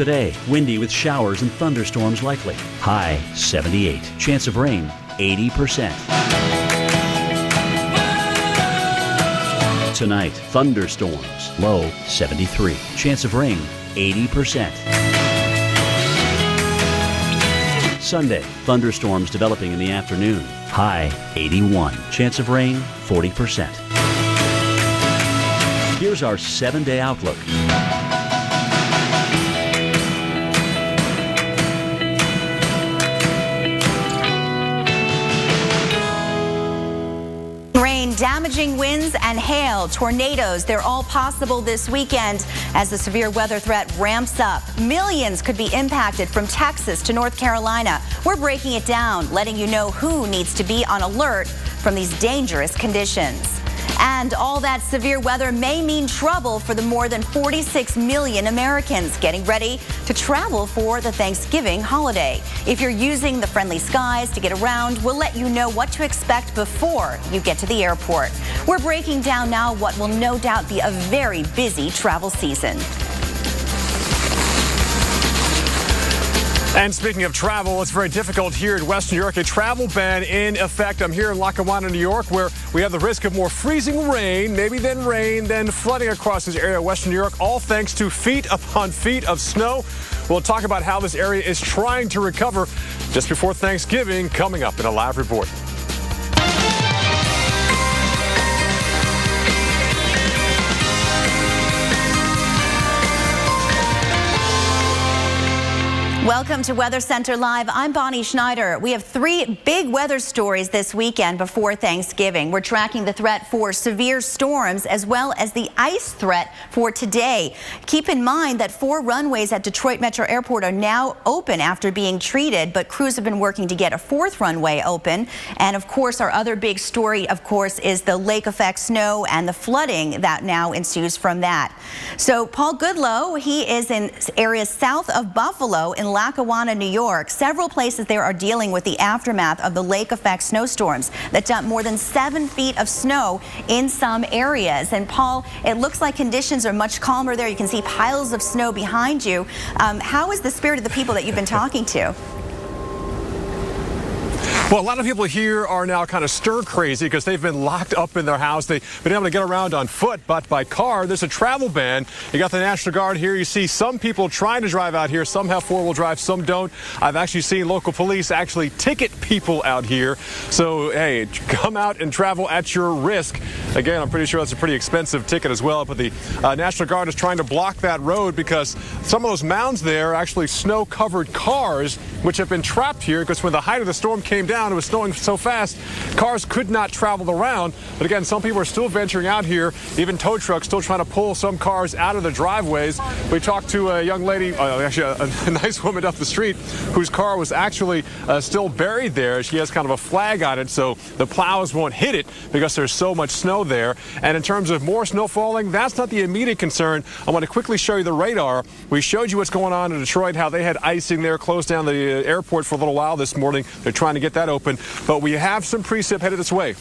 Today, windy with showers and thunderstorms likely. High 78. Chance of rain 80%. Tonight, thunderstorms. Low 73. Chance of rain 80%. Sunday, thunderstorms developing in the afternoon. High 81. Chance of rain 40%. Here's our 7-day outlook. Rain, damaging winds and hail, tornadoes, they're all possible this weekend as the severe weather threat ramps up. Millions could be impacted from Texas to North Carolina. We're breaking it down, letting you know who needs to be on alert from these dangerous conditions. And all that severe weather may mean trouble for the more than 46 million Americans getting ready to travel for the Thanksgiving holiday. If you're using the friendly skies to get around, we'll let you know what to expect before you get to the airport. We're breaking down now what will no doubt be a very busy travel season. And speaking of travel, it's very difficult here in Western New York. A travel ban in effect. I'm here in Lackawanna, New York, where we have the risk of more freezing rain, then flooding across this area of Western New York, all thanks to feet upon feet of snow. We'll talk about how this area is trying to recover just before Thanksgiving, coming up in a live report. Welcome to Weather Center Live. I'm Bonnie Schneider. We have 3 big weather stories this weekend before Thanksgiving. We're tracking the threat for severe storms as well as the ice threat for today. Keep in mind that 4 runways at Detroit Metro Airport are now open after being treated, but crews have been working to get a 4th runway open. And of course, our other big story, of course, is the lake effect snow and the flooding that now ensues from that. So Paul Goodlow, he is in areas south of Buffalo in Lackawanna, New York. Several places there are dealing with the aftermath of the lake effect snowstorms that dumped more than 7 feet of snow in some areas. And Paul, it looks like conditions are much calmer there. You can see piles of snow behind you. How is the spirit of the people that you've been talking to? Well, a lot of people here are now kind of stir crazy because they've been locked up in their house. They've been able to get around on foot, but by car, there's a travel ban. You got the National Guard here. You see some people trying to drive out here. Some have 4-wheel drive, some don't. I've actually seen local police actually ticket people out here. So, hey, come out and travel at your risk. Again, I'm pretty sure that's a pretty expensive ticket as well, but the National Guard is trying to block that road because some of those mounds there are actually snow-covered cars, which have been trapped here because when the height of the storm came down, it was snowing so fast, cars could not travel around. But again, some people are still venturing out here, even tow trucks still trying to pull some cars out of the driveways. We talked to a young lady, actually a nice woman up the street, whose car was actually still buried there. She has kind of a flag on it, so the plows won't hit it because there's so much snow there. And in terms of more snow falling, that's not the immediate concern. I want to quickly show you the radar. We showed you what's going on in Detroit, how they had icing there, closed down the airport for a little while this morning. They're trying to get that open, but we have some precip headed this way.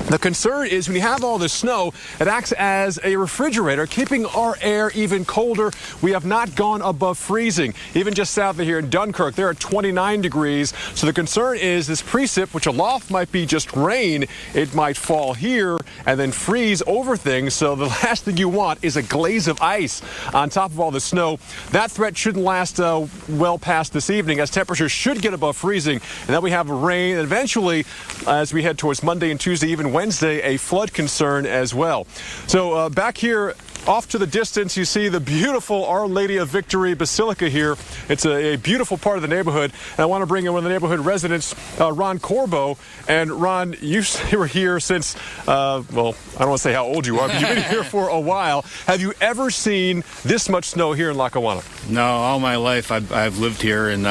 The concern is when you have all this snow, it acts as a refrigerator, keeping our air even colder. We have not gone above freezing. Even just south of here in Dunkirk, they're at 29 degrees. So the concern is this precip, which aloft might be just rain, it might fall here and then freeze over things. So the last thing you want is a glaze of ice on top of all the snow. That threat shouldn't last well past this evening, as temperatures should get above freezing. And then we have rain, and eventually, as we head towards Monday and Tuesday, even Wednesday, a flood concern as well. So back here, off to the distance, you see the beautiful Our Lady of Victory Basilica here. It's a beautiful part of the neighborhood. And I want to bring in one of the neighborhood residents, Ron Corbo. And Ron, you were here since, well, I don't want to say how old you are, but you've been here for a while. Have you ever seen this much snow here in Lackawanna? No, all my life I've lived here, and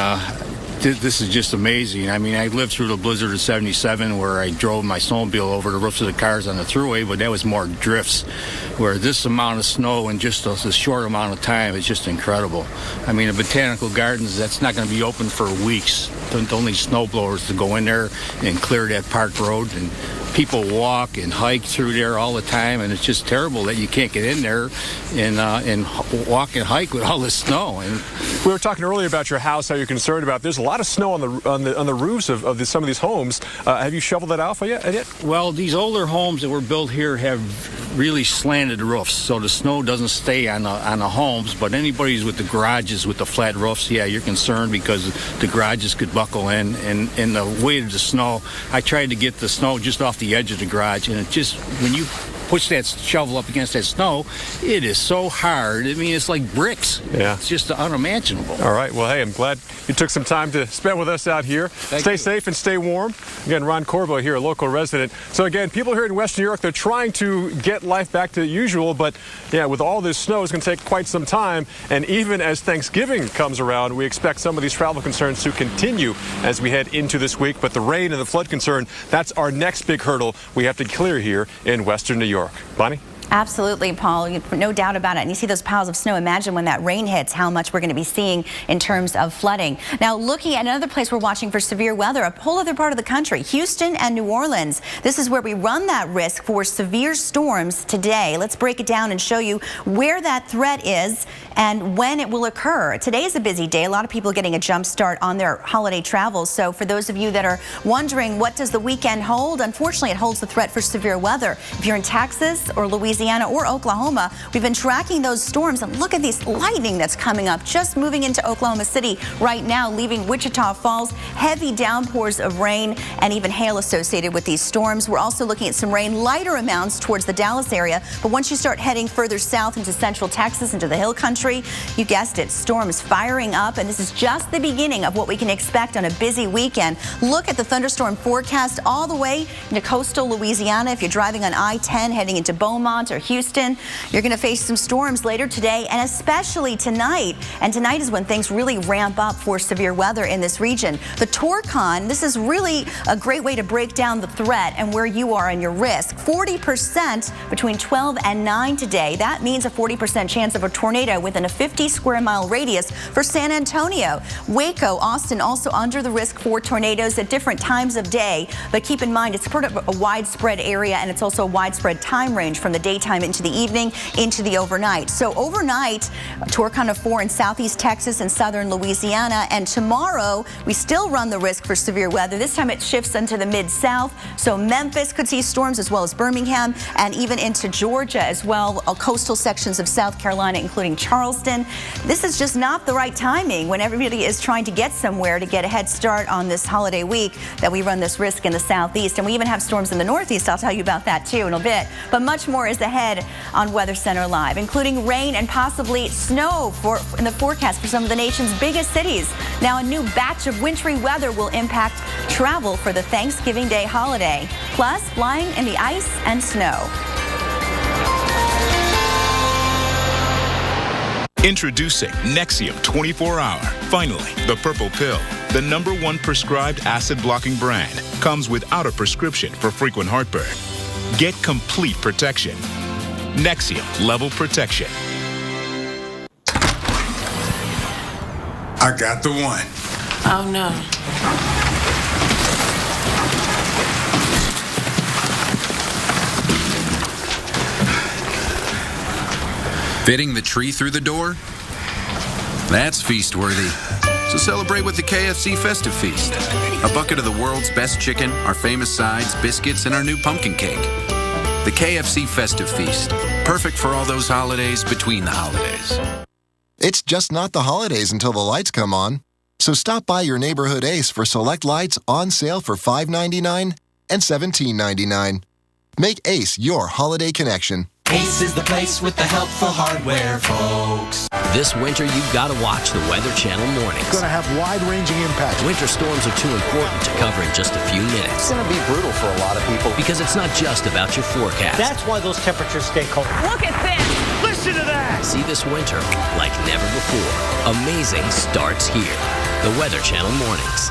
this is just amazing. I mean, I lived through the blizzard of '77 where I drove my snowmobile over the roofs of the cars on the thruway, but that was more drifts. Where this amount of snow in just a short amount of time is just incredible. I mean, the Botanical Gardens, that's not going to be open for weeks. Don't need snow blowers to go in there and clear that park road, and people walk and hike through there all the time, and it's just terrible that you can't get in there and walk and hike with all this snow. And we were talking earlier about your house, how you're concerned about. There's a lot of snow on the roofs of some of these homes. Have you shoveled that off yet? Well, these older homes that were built here have really slanted roofs, so the snow doesn't stay on the homes. But anybody's with the garages with the flat roofs, yeah, you're concerned because the garages could buckle in, and the weight of the snow. I tried to get the snow just off the edge of the garage, and it just, when you push that shovel up against that snow, it is so hard. I mean, it's like bricks. Yeah. It's just unimaginable. All right. Well, hey, I'm glad you took some time to spend with us out here. Stay safe and stay warm. Again, Ron Corbo here, a local resident. So again, people here in Western New York, they're trying to get life back to usual, but yeah, with all this snow, it's going to take quite some time. And even as Thanksgiving comes around, we expect some of these travel concerns to continue as we head into this week. But the rain and the flood concern, that's our next big hurdle we have to clear here in Western New York. Bonnie? Absolutely, Paul. No doubt about it. And you see those piles of snow. Imagine when that rain hits, how much we're going to be seeing in terms of flooding. Now, looking at another place we're watching for severe weather, a whole other part of the country, Houston and New Orleans. This is where we run that risk for severe storms today. Let's break it down and show you where that threat is and when it will occur. Today is a busy day. A lot of people getting a jump start on their holiday travels. So for those of you that are wondering, what does the weekend hold? Unfortunately, it holds the threat for severe weather. If you're in Texas or Louisiana or Oklahoma, we've been tracking those storms, and look at this lightning that's coming up, just moving into Oklahoma City right now, leaving Wichita Falls. Heavy downpours of rain and even hail associated with these storms. We're also looking at some rain, lighter amounts towards the Dallas area, but once you start heading further south into central Texas, into the hill country, you guessed it, storms firing up, and this is just the beginning of what we can expect on a busy weekend. Look at the thunderstorm forecast all the way into coastal Louisiana. If you're driving on I-10 heading into Beaumont or Houston, you're going to face some storms later today and especially tonight. And tonight is when things really ramp up for severe weather in this region. The Torcon, this is really a great way to break down the threat and where you are and your risk. 40% between 12 and 9 today. That means a 40% chance of a tornado within a 50 square mile radius for San Antonio. Waco, Austin also under the risk for tornadoes at different times of day. But keep in mind, it's sort of a widespread area, and it's also a widespread time range from the daytime into the evening into the overnight. So overnight, Torcon of 4 in southeast Texas and southern Louisiana. And tomorrow, we still run the risk for severe weather. This time it shifts into the mid-south. So Memphis could see storms, as well as Birmingham and even into Georgia as well. Coastal sections of South Carolina, including Charleston. This is just not the right timing when everybody is trying to get somewhere to get a head start on this holiday week that we run this risk in the southeast. And we even have storms in the northeast. I'll tell you about that too in a bit. But much more is ahead on Weather Center Live, including rain and possibly snow in the forecast for some of the nation's biggest cities. Now, a new batch of wintry weather will impact travel for the Thanksgiving Day holiday, plus flying in the ice and snow. Introducing Nexium 24-Hour. Finally, the purple pill, the #1 prescribed acid-blocking brand, comes without a prescription for frequent heartburn. Get complete protection. Nexium Level Protection. I got the one. Oh no. Fitting the tree through the door? That's feast-worthy. So celebrate with the KFC Festive Feast. A bucket of the world's best chicken, our famous sides, biscuits, and our new pumpkin cake. The KFC Festive Feast. Perfect for all those holidays between the holidays. It's just not the holidays until the lights come on. So stop by your neighborhood Ace for select lights on sale for $5.99 and $17.99. Make Ace your holiday connection. Ace is the place with the helpful hardware, folks. This winter, you've got to watch the Weather Channel mornings. It's going to have wide-ranging impacts. Winter storms are too important to cover in just a few minutes. It's going to be brutal for a lot of people. Because it's not just about your forecast. That's why those temperatures stay cold. Look at this! Listen to that! See this winter like never before. Amazing starts here. The Weather Channel mornings.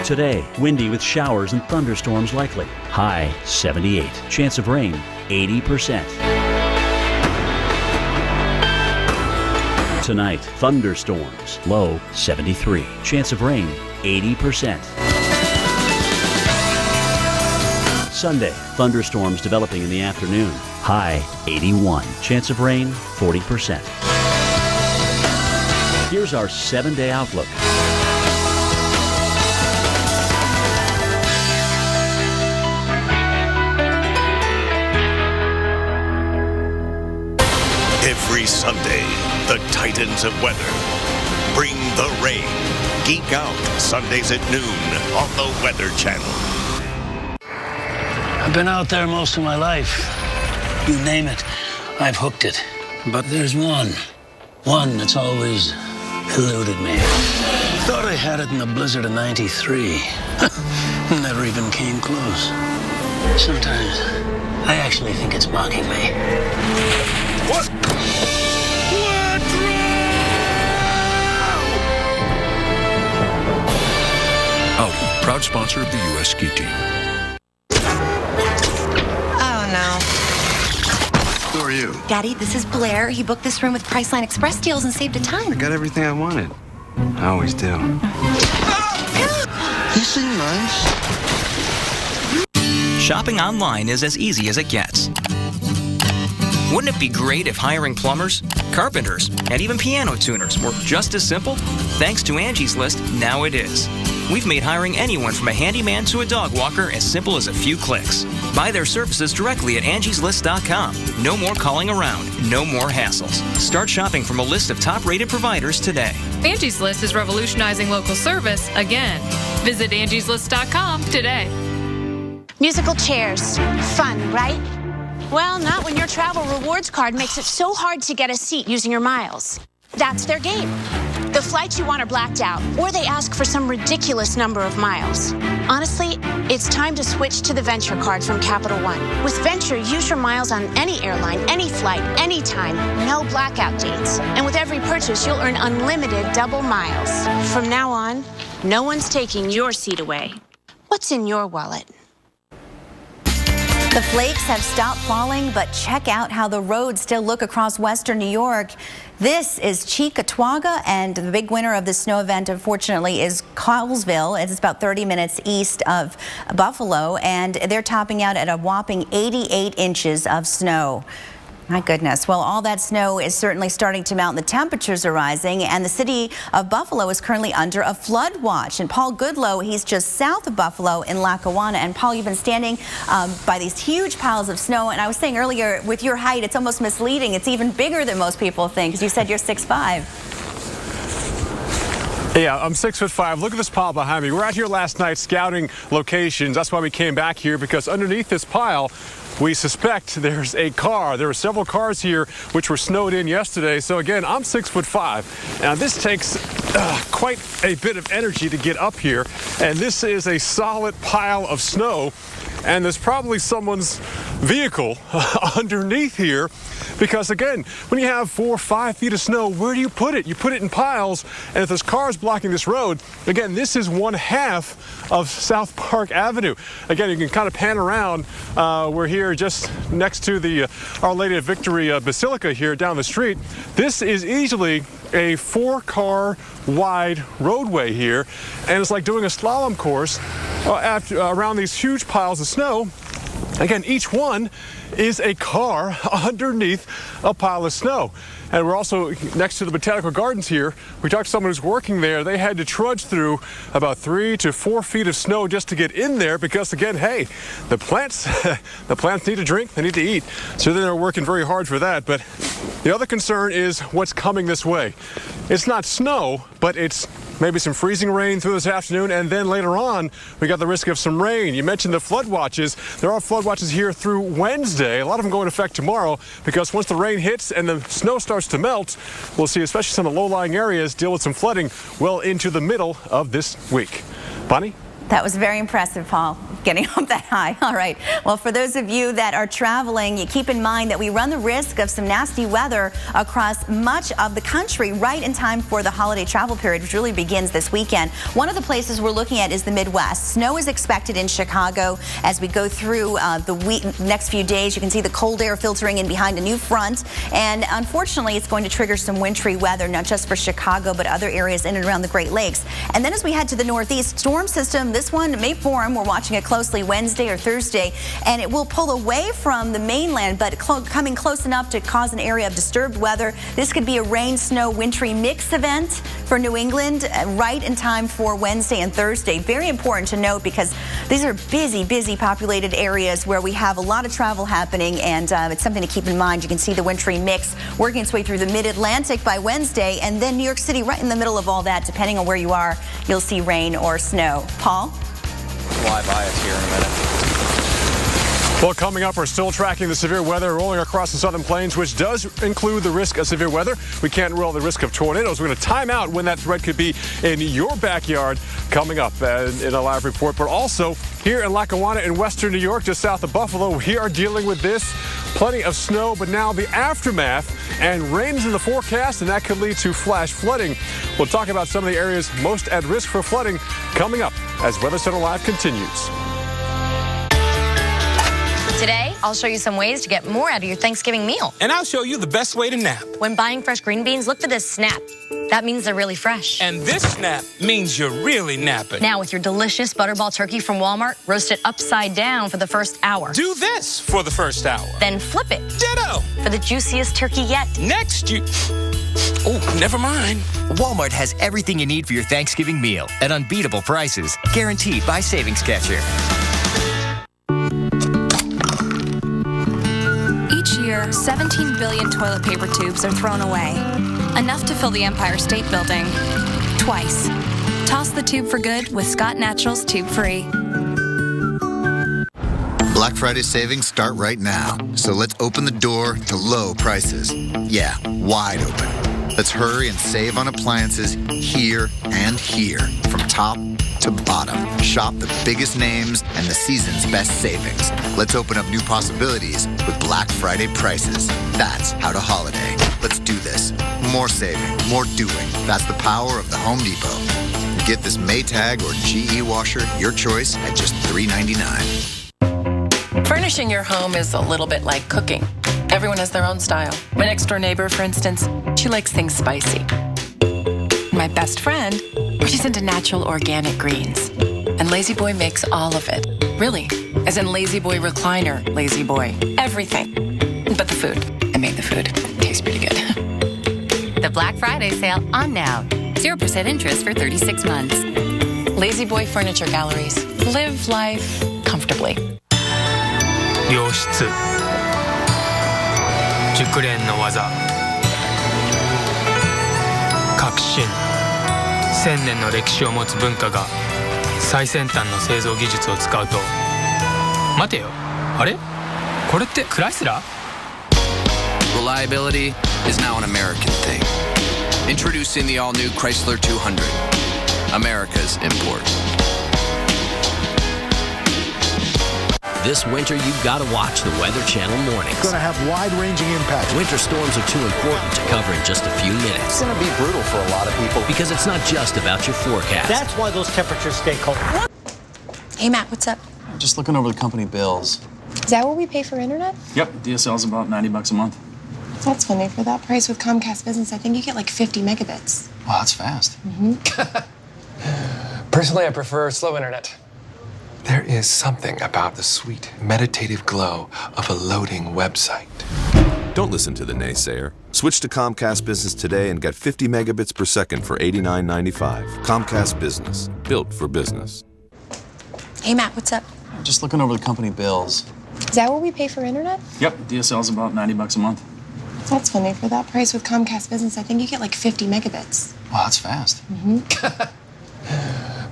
Today, windy with showers and thunderstorms likely. High 78. Chance of rain 80%. Tonight, thunderstorms. Low 73. Chance of rain 80%. Sunday, thunderstorms developing in the afternoon. High 81. Chance of rain 40%. Here's our 7-day outlook. Every Sunday, the Titans of weather bring the rain. Geek Out, Sundays at noon on the Weather Channel. I've been out there most of my life. You name it, I've hooked it. But there's one that's always eluded me. Thought I had it in the blizzard of '93. Never even came close. Sometimes I actually think it's mocking me. What? Audi, proud sponsor of the U.S. ski team. Oh, no. Who are you? Daddy, this is Blair. He booked this room with Priceline Express deals and saved a ton. I got everything I wanted. I always do. You seem nice. Shopping online is as easy as it gets. Wouldn't it be great if hiring plumbers, carpenters, and even piano tuners were just as simple? Thanks to Angie's List, now it is. We've made hiring anyone from a handyman to a dog walker as simple as a few clicks. Buy their services directly at angieslist.com. No more calling around, no more hassles. Start shopping from a list of top-rated providers today. Angie's List is revolutionizing local service again. Visit angieslist.com today. Musical chairs. Fun, right? Well, not when your travel rewards card makes it so hard to get a seat using your miles. That's their game. The flights you want are blacked out, or they ask for some ridiculous number of miles. Honestly, it's time to switch to the Venture card from Capital One. With Venture, use your miles on any airline, any flight, anytime, no blackout dates. And with every purchase, you'll earn unlimited double miles. From now on, no one's taking your seat away. What's in your wallet? The flakes have stopped falling, but check out how the roads still look across western New York. This is Cheektowaga, and the big winner of the snow event, unfortunately, is Colesville. It's about 30 minutes east of Buffalo, and they're topping out at a whopping 88 inches of snow. My goodness. Well, all that snow is certainly starting to melt and the temperatures are rising, and the city of Buffalo is currently under a flood watch. And Paul Goodlow, he's just south of Buffalo in Lackawanna. And Paul, you've been standing by these huge piles of snow, and I was saying earlier, with your height, it's almost misleading. It's even bigger than most people think, because you said you're 6'5". Yeah, I'm 6'5". Look at this pile behind me. We're out here last night scouting locations. That's why we came back here, because underneath this pile, we suspect there's a car. There were several cars here which were snowed in yesterday. So again, I'm 6'5". Now this takes quite a bit of energy to get up here. And this is a solid pile of snow. And there's probably someone's vehicle underneath here. Because again, when you have 4 or 5 feet of snow, where do you put it? You put it in piles. And if there's cars blocking this road, again, this is 1/2 of South Park Avenue. Again, you can kind of pan around. We're here just next to the Our Lady of Victory Basilica here down the street. This is easily a 4-car wide roadway here. And it's like doing a slalom course around these huge piles of snow. Again, each one is a car underneath a pile of snow. And we're also next to the Botanical Gardens here. We talked to someone who's working there. They had to trudge through about 3 to 4 feet of snow just to get in there because, again, hey, the plants need to drink, they need to eat. So they're working very hard for that. But the other concern is what's coming this way. It's not snow, but it's maybe some freezing rain through this afternoon, and then later on, we got the risk of some rain. You mentioned the flood watches. There are flood watches here through Wednesday. A lot of them go into effect tomorrow because once the rain hits and the snow starts to melt, we'll see especially some of the low-lying areas deal with some flooding well into the middle of this week. Bonnie? That was very impressive, Paul, getting up that high. All right. Well, for those of you that are traveling, you keep in mind that we run the risk of some nasty weather across much of the country right in time for the holiday travel period, which really begins this weekend. One of the places we're looking at is the Midwest. Snow is expected in Chicago as we go through the next few days. You can see the cold air filtering in behind a new front. And unfortunately, it's going to trigger some wintry weather, not just for Chicago, but other areas in and around the Great Lakes. And then as we head to the Northeast, storm system, this one may form. We're watching it closely Wednesday or Thursday, and it will pull away from the mainland, but coming close enough to cause an area of disturbed weather. This could be a rain, snow, wintry mix event for New England right in time for Wednesday and Thursday. Very important to note because these are busy populated areas where we have a lot of travel happening, and it's something to keep in mind. You can see the wintry mix working its way through the mid-Atlantic by Wednesday, and then New York City right in the middle of all that. Depending on where you are, you'll see rain or snow. Paul? Fly by us here in a minute. Well, coming up, we're still tracking the severe weather rolling across the southern plains, which does include the risk of severe weather. We can't rule out the risk of tornadoes. We're going to time out when that threat could be in your backyard coming up in a live report. But also here in Lackawanna in western New York, just south of Buffalo, we are dealing with this. Plenty of snow, but now the aftermath, and rain is in the forecast, and that could lead to flash flooding. We'll talk about some of the areas most at risk for flooding coming up as Weather Center Live continues. Today, I'll show you some ways to get more out of your Thanksgiving meal. And I'll show you the best way to nap. When buying fresh green beans, look for this snap. That means they're really fresh. And this snap means you're really napping. Now, with your delicious Butterball turkey from Walmart, roast it upside down for the first hour. Do this for the first hour. Then flip it. Ditto. For the juiciest turkey yet. Next, Oh, never mind. Walmart has everything you need for your Thanksgiving meal at unbeatable prices, guaranteed by Savings Catcher. Each year, 17 billion toilet paper tubes are thrown away. Enough to fill the Empire State Building. Twice. Toss the tube for good with Scott Naturals Tube Free. Black Friday savings start right now. So let's open the door to low prices. Yeah, wide open. Let's hurry and save on appliances here and here. From top to bottom. Shop the biggest names and the season's best savings. Let's open up new possibilities with Black Friday prices. That's how to holiday. Let's do this. More saving, more doing. That's the power of the Home Depot. Get this Maytag or GE washer, your choice, at just $3.99. Furnishing your home is a little bit like cooking. Everyone has their own style. My next door neighbor, for instance, she likes things spicy. My best friend, she's into natural organic greens. And Lazy Boy makes all of it. Really. As in Lazy Boy recliner, Lazy Boy. Everything. But the food. I made the food. Tastes pretty good. The Black Friday sale on now. 0% interest for 36 months. Lazy Boy Furniture Galleries. Live life comfortably. 良質熟練の技革新1000年の歴史を持つ文化が最先端の製造技術を使うと待てよあれこれってクライスラー Reliability is now an American thing. Introducing the all-new Chrysler 200. America's import. This winter, you've got to watch the Weather Channel mornings. It's going to have wide-ranging impacts. Winter storms are too important to cover in just a few minutes. It's going to be brutal for a lot of people. Because it's not just about your forecast. That's why those temperatures stay cold. Hey, Matt, what's up? Just looking over the company bills. Is that what we pay for internet? Yep, DSL's about $90 a month. That's funny. For that price with Comcast Business, I think you get like 50 megabits. Wow, that's fast. Personally, I prefer slow internet. There is something about the sweet, meditative glow of a loading website. Don't listen to the naysayer. Switch to Comcast Business today and get 50 megabits per second for $89.95. Comcast Business, built for business. Hey, Matt, what's up? Just looking over the company bills. Is that what we pay for internet? Yep, DSL's about $90 a month. That's funny. For that price with Comcast Business, I think you get like 50 megabits. Wow, that's fast.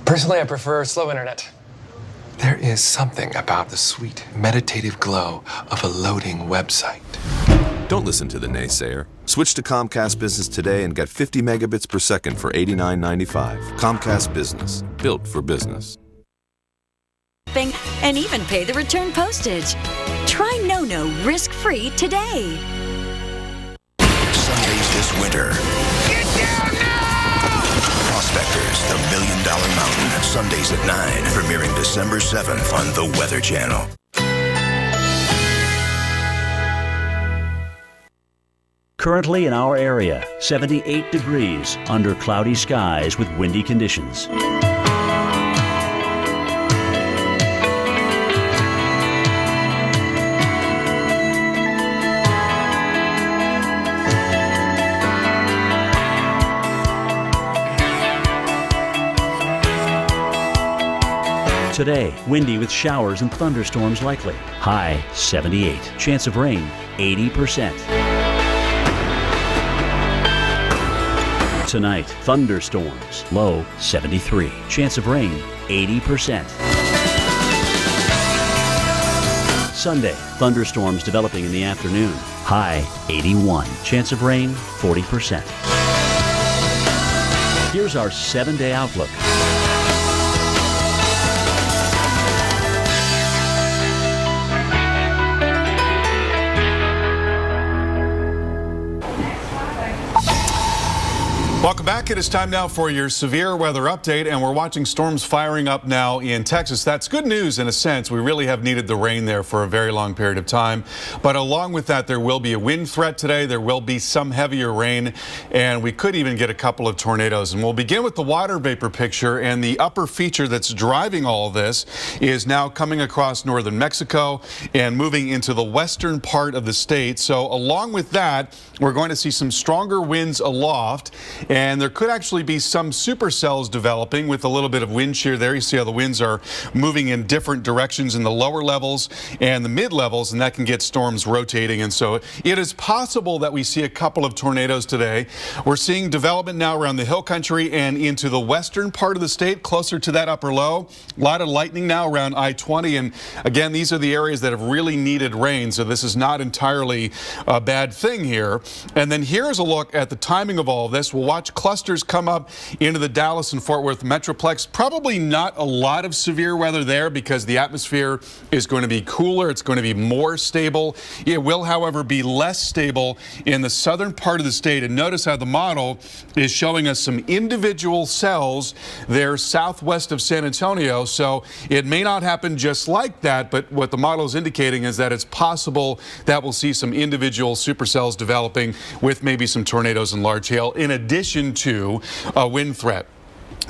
Personally, I prefer slow internet. There is something about the sweet, meditative glow of a loading website. Don't listen to the naysayer. Switch to Comcast Business today and get 50 megabits per second for $89.95. Comcast Business, built for business. and even pay the return postage. Try NoNo risk-free today. Sundays this winter. Get down now! Prospectors, the $1 Million Mountain. Sundays at 9. Premiering December 7th on The Weather Channel. Currently in our area, 78 degrees under cloudy skies with windy conditions. Today, windy with showers and thunderstorms likely. High 78. Chance of rain 80%. Tonight, thunderstorms. Low 73. Chance of rain 80%. Sunday, thunderstorms developing in the afternoon. High 81. Chance of rain 40%. Here's our 7-day outlook. Welcome back. It is time now for your severe weather update, and we're watching storms firing up now in Texas. That's good news in a sense. We really have needed the rain there for a very long period of time. But along with that, there will be a wind threat today. There will be some heavier rain, and we could even get a couple of tornadoes. And we'll begin with the water vapor picture, and the upper feature that's driving all of this is now coming across northern Mexico and moving into the western part of the state. So along with that, we're going to see some stronger winds aloft. And there could actually be some supercells developing with a little bit of wind shear there. You see how the winds are moving in different directions in the lower levels and the mid levels, and that can get storms rotating. And so it is possible that we see a couple of tornadoes today. We're seeing development now around the hill country and into the western part of the state, closer to that upper low. A lot of lightning now around I-20. And again, these are the areas that have really needed rain. So this is not entirely a bad thing here. And then here's a look at the timing of all of this. We'll watch clusters come up into the Dallas and Fort Worth Metroplex. Probably not a lot of severe weather there because the atmosphere is going to be cooler. It's going to be more stable. It will, however, be less stable in the southern part of the state. And notice how the model is showing us some individual cells there southwest of San Antonio. So it may not happen just like that, but what the model is indicating is that it's possible that we'll see some individual supercells developing with maybe some tornadoes and large hail in addition to a wind threat.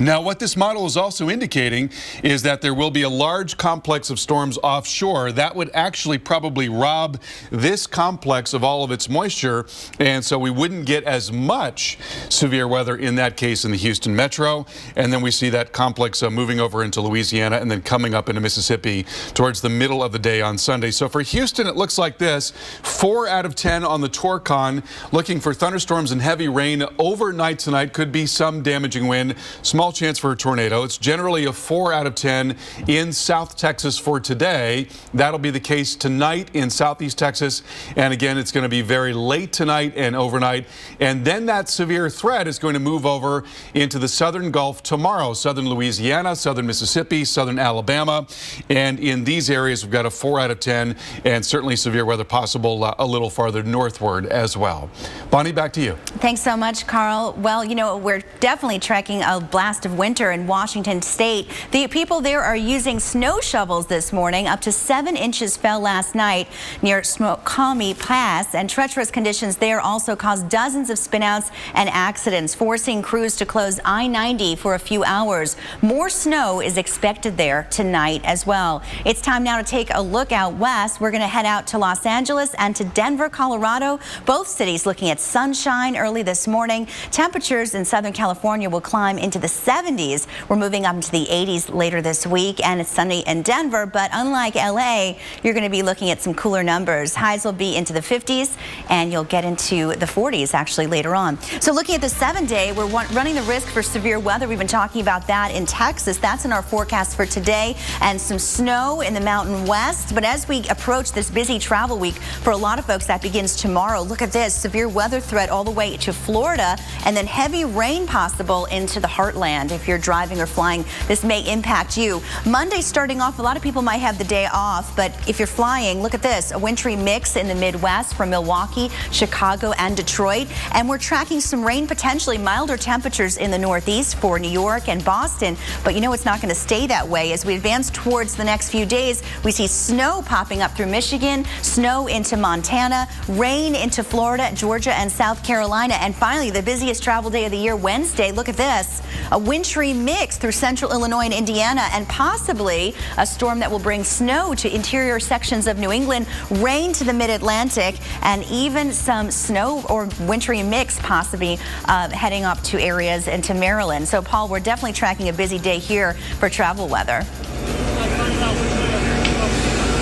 Now, what this model is also indicating is that there will be a large complex of storms offshore that would actually probably rob this complex of all of its moisture, and so we wouldn't get as much severe weather in that case in the Houston metro. And then we see that complex moving over into Louisiana and then coming up into Mississippi towards the middle of the day on Sunday. So for Houston, it looks like this: 4 out of 10 on the Torcon, looking for thunderstorms and heavy rain overnight tonight. Could be some damaging wind. Small chance for a tornado. It's generally a 4 out of 10 in South Texas for today. That'll be the case tonight in Southeast Texas. And again, it's going to be very late tonight and overnight. And then that severe threat is going to move over into the southern Gulf tomorrow. Southern Louisiana, southern Mississippi, southern Alabama. And in these areas, we've got a 4 out of 10 and certainly severe weather possible a little farther northward as well. Bonnie, back to you. Thanks so much, Carl. Well, you know, we're definitely tracking a blast of winter in Washington State. The people there are using snow shovels this morning. Up to 7 inches fell last night near Snoqualmie Pass, and treacherous conditions there also caused dozens of spinouts and accidents, forcing crews to close I-90 for a few hours. More snow is expected there tonight as well. It's time now to take a look out west. We're going to head out to Los Angeles and to Denver, Colorado. Both cities looking at sunshine early this morning. Temperatures in Southern California will climb into the 70s. We're moving up into the 80s later this week, and it's sunny in Denver, but unlike LA, you're going to be looking at some cooler numbers. Highs will be into the 50s, and you'll get into the 40s actually later on. So looking at the 7-day, we're running the risk for severe weather. We've been talking about that in Texas. That's in our forecast for today, and some snow in the Mountain West. But as we approach this busy travel week, for a lot of folks, that begins tomorrow. Look at this, severe weather threat all the way to Florida, and then heavy rain possible into the heartland. Chicagoland. If you're driving or flying, this may impact you. Monday starting off, a lot of people might have the day off, but if you're flying, look at this, a wintry mix in the Midwest from Milwaukee, Chicago, and Detroit. And we're tracking some rain, potentially milder temperatures in the Northeast for New York and Boston. But you know it's not going to stay that way. As we advance towards the next few days, we see snow popping up through Michigan, snow into Montana, rain into Florida, Georgia, and South Carolina. And finally, the busiest travel day of the year, Wednesday. Look at this, a wintry mix through central Illinois and Indiana, and possibly a storm that will bring snow to interior sections of New England, rain to the mid-Atlantic, and even some snow or wintry mix possibly heading up to areas into Maryland. So, Paul, we're definitely tracking a busy day here for travel weather.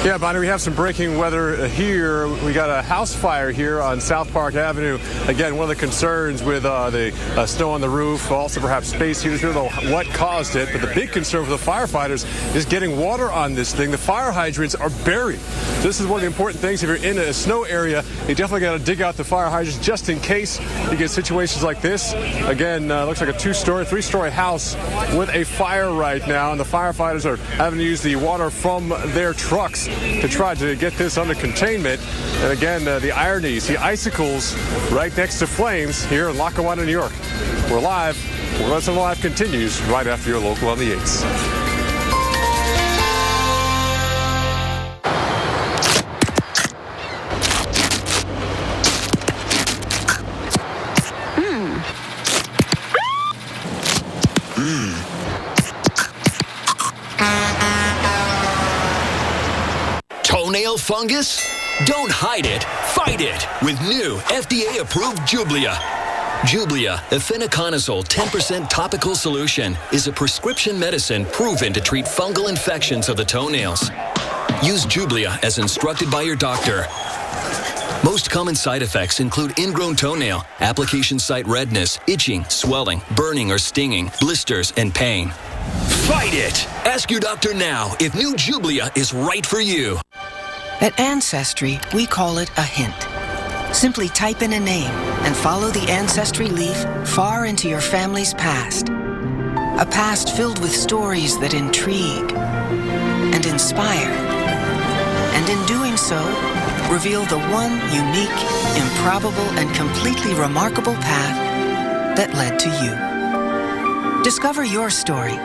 Yeah, Bonnie, we have some breaking weather here. We got a house fire here on South Park Avenue. Again, one of the concerns with the snow on the roof, also perhaps space heaters. We don't know what caused it, but the big concern for the firefighters is getting water on this thing. The fire hydrants are buried. This is one of the important things. If you're in a snow area, you definitely got to dig out the fire hydrants just in case you get situations like this. Again, looks like a three-story house with a fire right now, and the firefighters are having to use the water from their trucks to try to get this under containment. And again, the ironies, the icicles right next to flames here in Lackawanna, New York. We're live. Wisconsin Live continues right after your local on the 8s. Toenail fungus? Don't hide it, fight it with new FDA-approved Jublia. Jublia, efinaconazole 10% topical solution, is a prescription medicine proven to treat fungal infections of the toenails. Use Jublia as instructed by your doctor. Most common side effects include ingrown toenail, application site redness, itching, swelling, burning or stinging, blisters, and pain. Fight it! Ask your doctor now if new Jublia is right for you. At Ancestry, we call it a hint. Simply type in a name and follow the Ancestry leaf far into your family's past. A past filled with stories that intrigue and inspire. And in doing so, reveal the one unique, improbable, and completely remarkable path that led to you. Discover your story.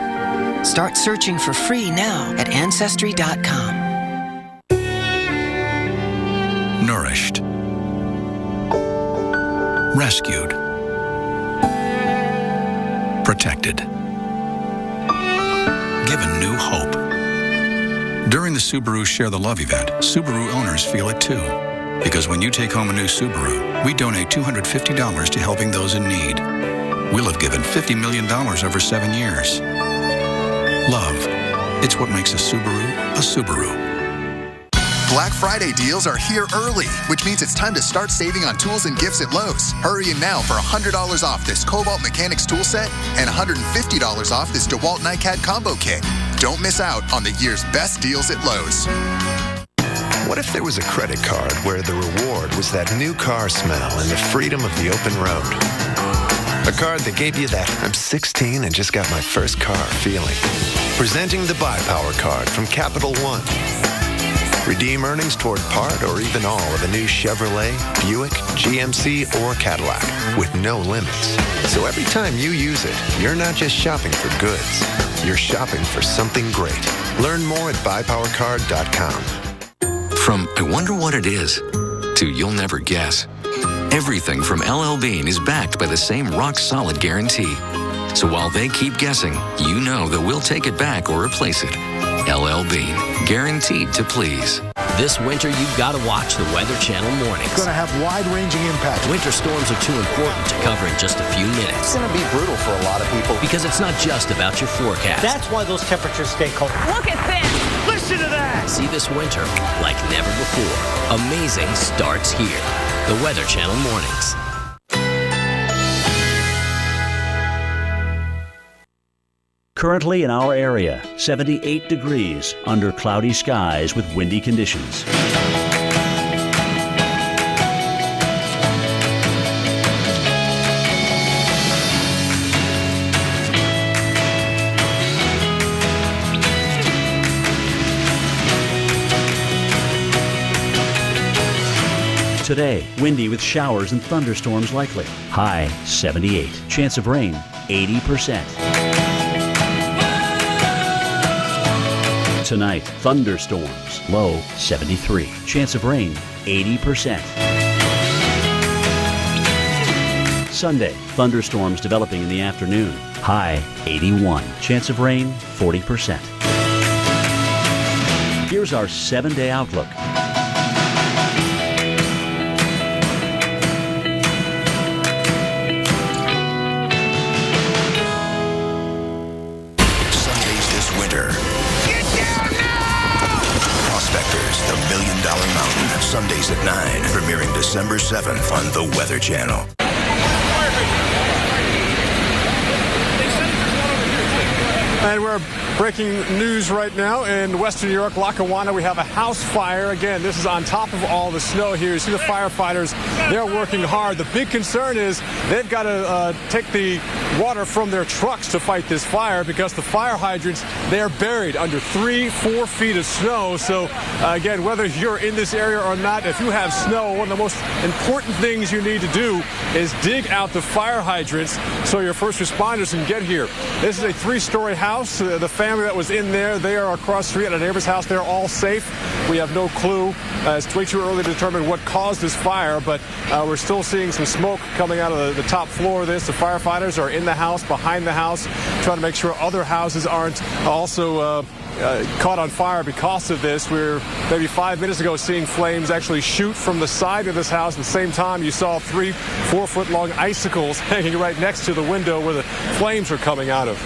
Start searching for free now at Ancestry.com. Nourished. Rescued. Protected. Given new hope. During the Subaru Share the Love event, Subaru owners feel it too. Because when you take home a new Subaru, we donate $250 to helping those in need. We'll have given $50 million over 7 years. Love. It's what makes a Subaru. Black Friday deals are here early, which means it's time to start saving on tools and gifts at Lowe's. Hurry in now for $100 off this Cobalt Mechanics tool set and $150 off this DeWalt NiCad combo kit. Don't miss out on the year's best deals at Lowe's. What if there was a credit card where the reward was that new car smell and the freedom of the open road? A card that gave you that I'm 16 and just got my first car feeling. Presenting the Buy Power card from Capital One. Redeem earnings toward part or even all of a new Chevrolet, Buick, GMC, or Cadillac with no limits. So every time you use it, you're not just shopping for goods. You're shopping for something great. Learn more at buypowercard.com. From I wonder what it is to you'll never guess. Everything from LL Bean is backed by the same rock-solid guarantee. So while they keep guessing, you know that we'll take it back or replace it. LL Bean, guaranteed to please. This winter, you've got to watch the Weather Channel mornings. It's going to have wide-ranging impacts. Winter storms are too important to cover in just a few minutes. It's going to be brutal for a lot of people. Because it's not just about your forecast. That's why those temperatures stay cold. Look at this! Listen to that! See this winter like never before. Amazing starts here. The Weather Channel mornings. Currently in our area, 78 degrees under cloudy skies with windy conditions. Today, windy with showers and thunderstorms likely. High 78. Chance of rain 80%. Tonight, thunderstorms. Low 73. Chance of rain 80%. Sunday, thunderstorms developing in the afternoon. High 81. Chance of rain 40%. Here's our 7-day outlook. Sundays this winter. Get down now! Prospectors, the $1 Million Mountain. Sundays at 9. Premiering December 7th on the Weather Channel. And we're breaking news right now in Western New York, Lackawanna. We have a house fire. Again, this is on top of all the snow here. You see the firefighters, they're working hard. The big concern is they've got to take the water from their trucks to fight this fire because the fire hydrants, they're buried under 3-4 feet of snow. So again, whether you're in this area or not, if you have snow, one of the most important things you need to do is dig out the fire hydrants so your first responders can get here. This is a 3-story house. The family that was in there, they are across the street at a neighbor's house. They're all safe. We have no clue. It's way too early to determine what caused this fire, but we're still seeing some smoke coming out of the top floor of this. The firefighters are in the house, behind the house, trying to make sure other houses aren't also caught on fire because of this. We're maybe 5 minutes ago seeing flames actually shoot from the side of this house. At the same time, you saw 3-4 foot long icicles hanging right next to the window where the flames were coming out of.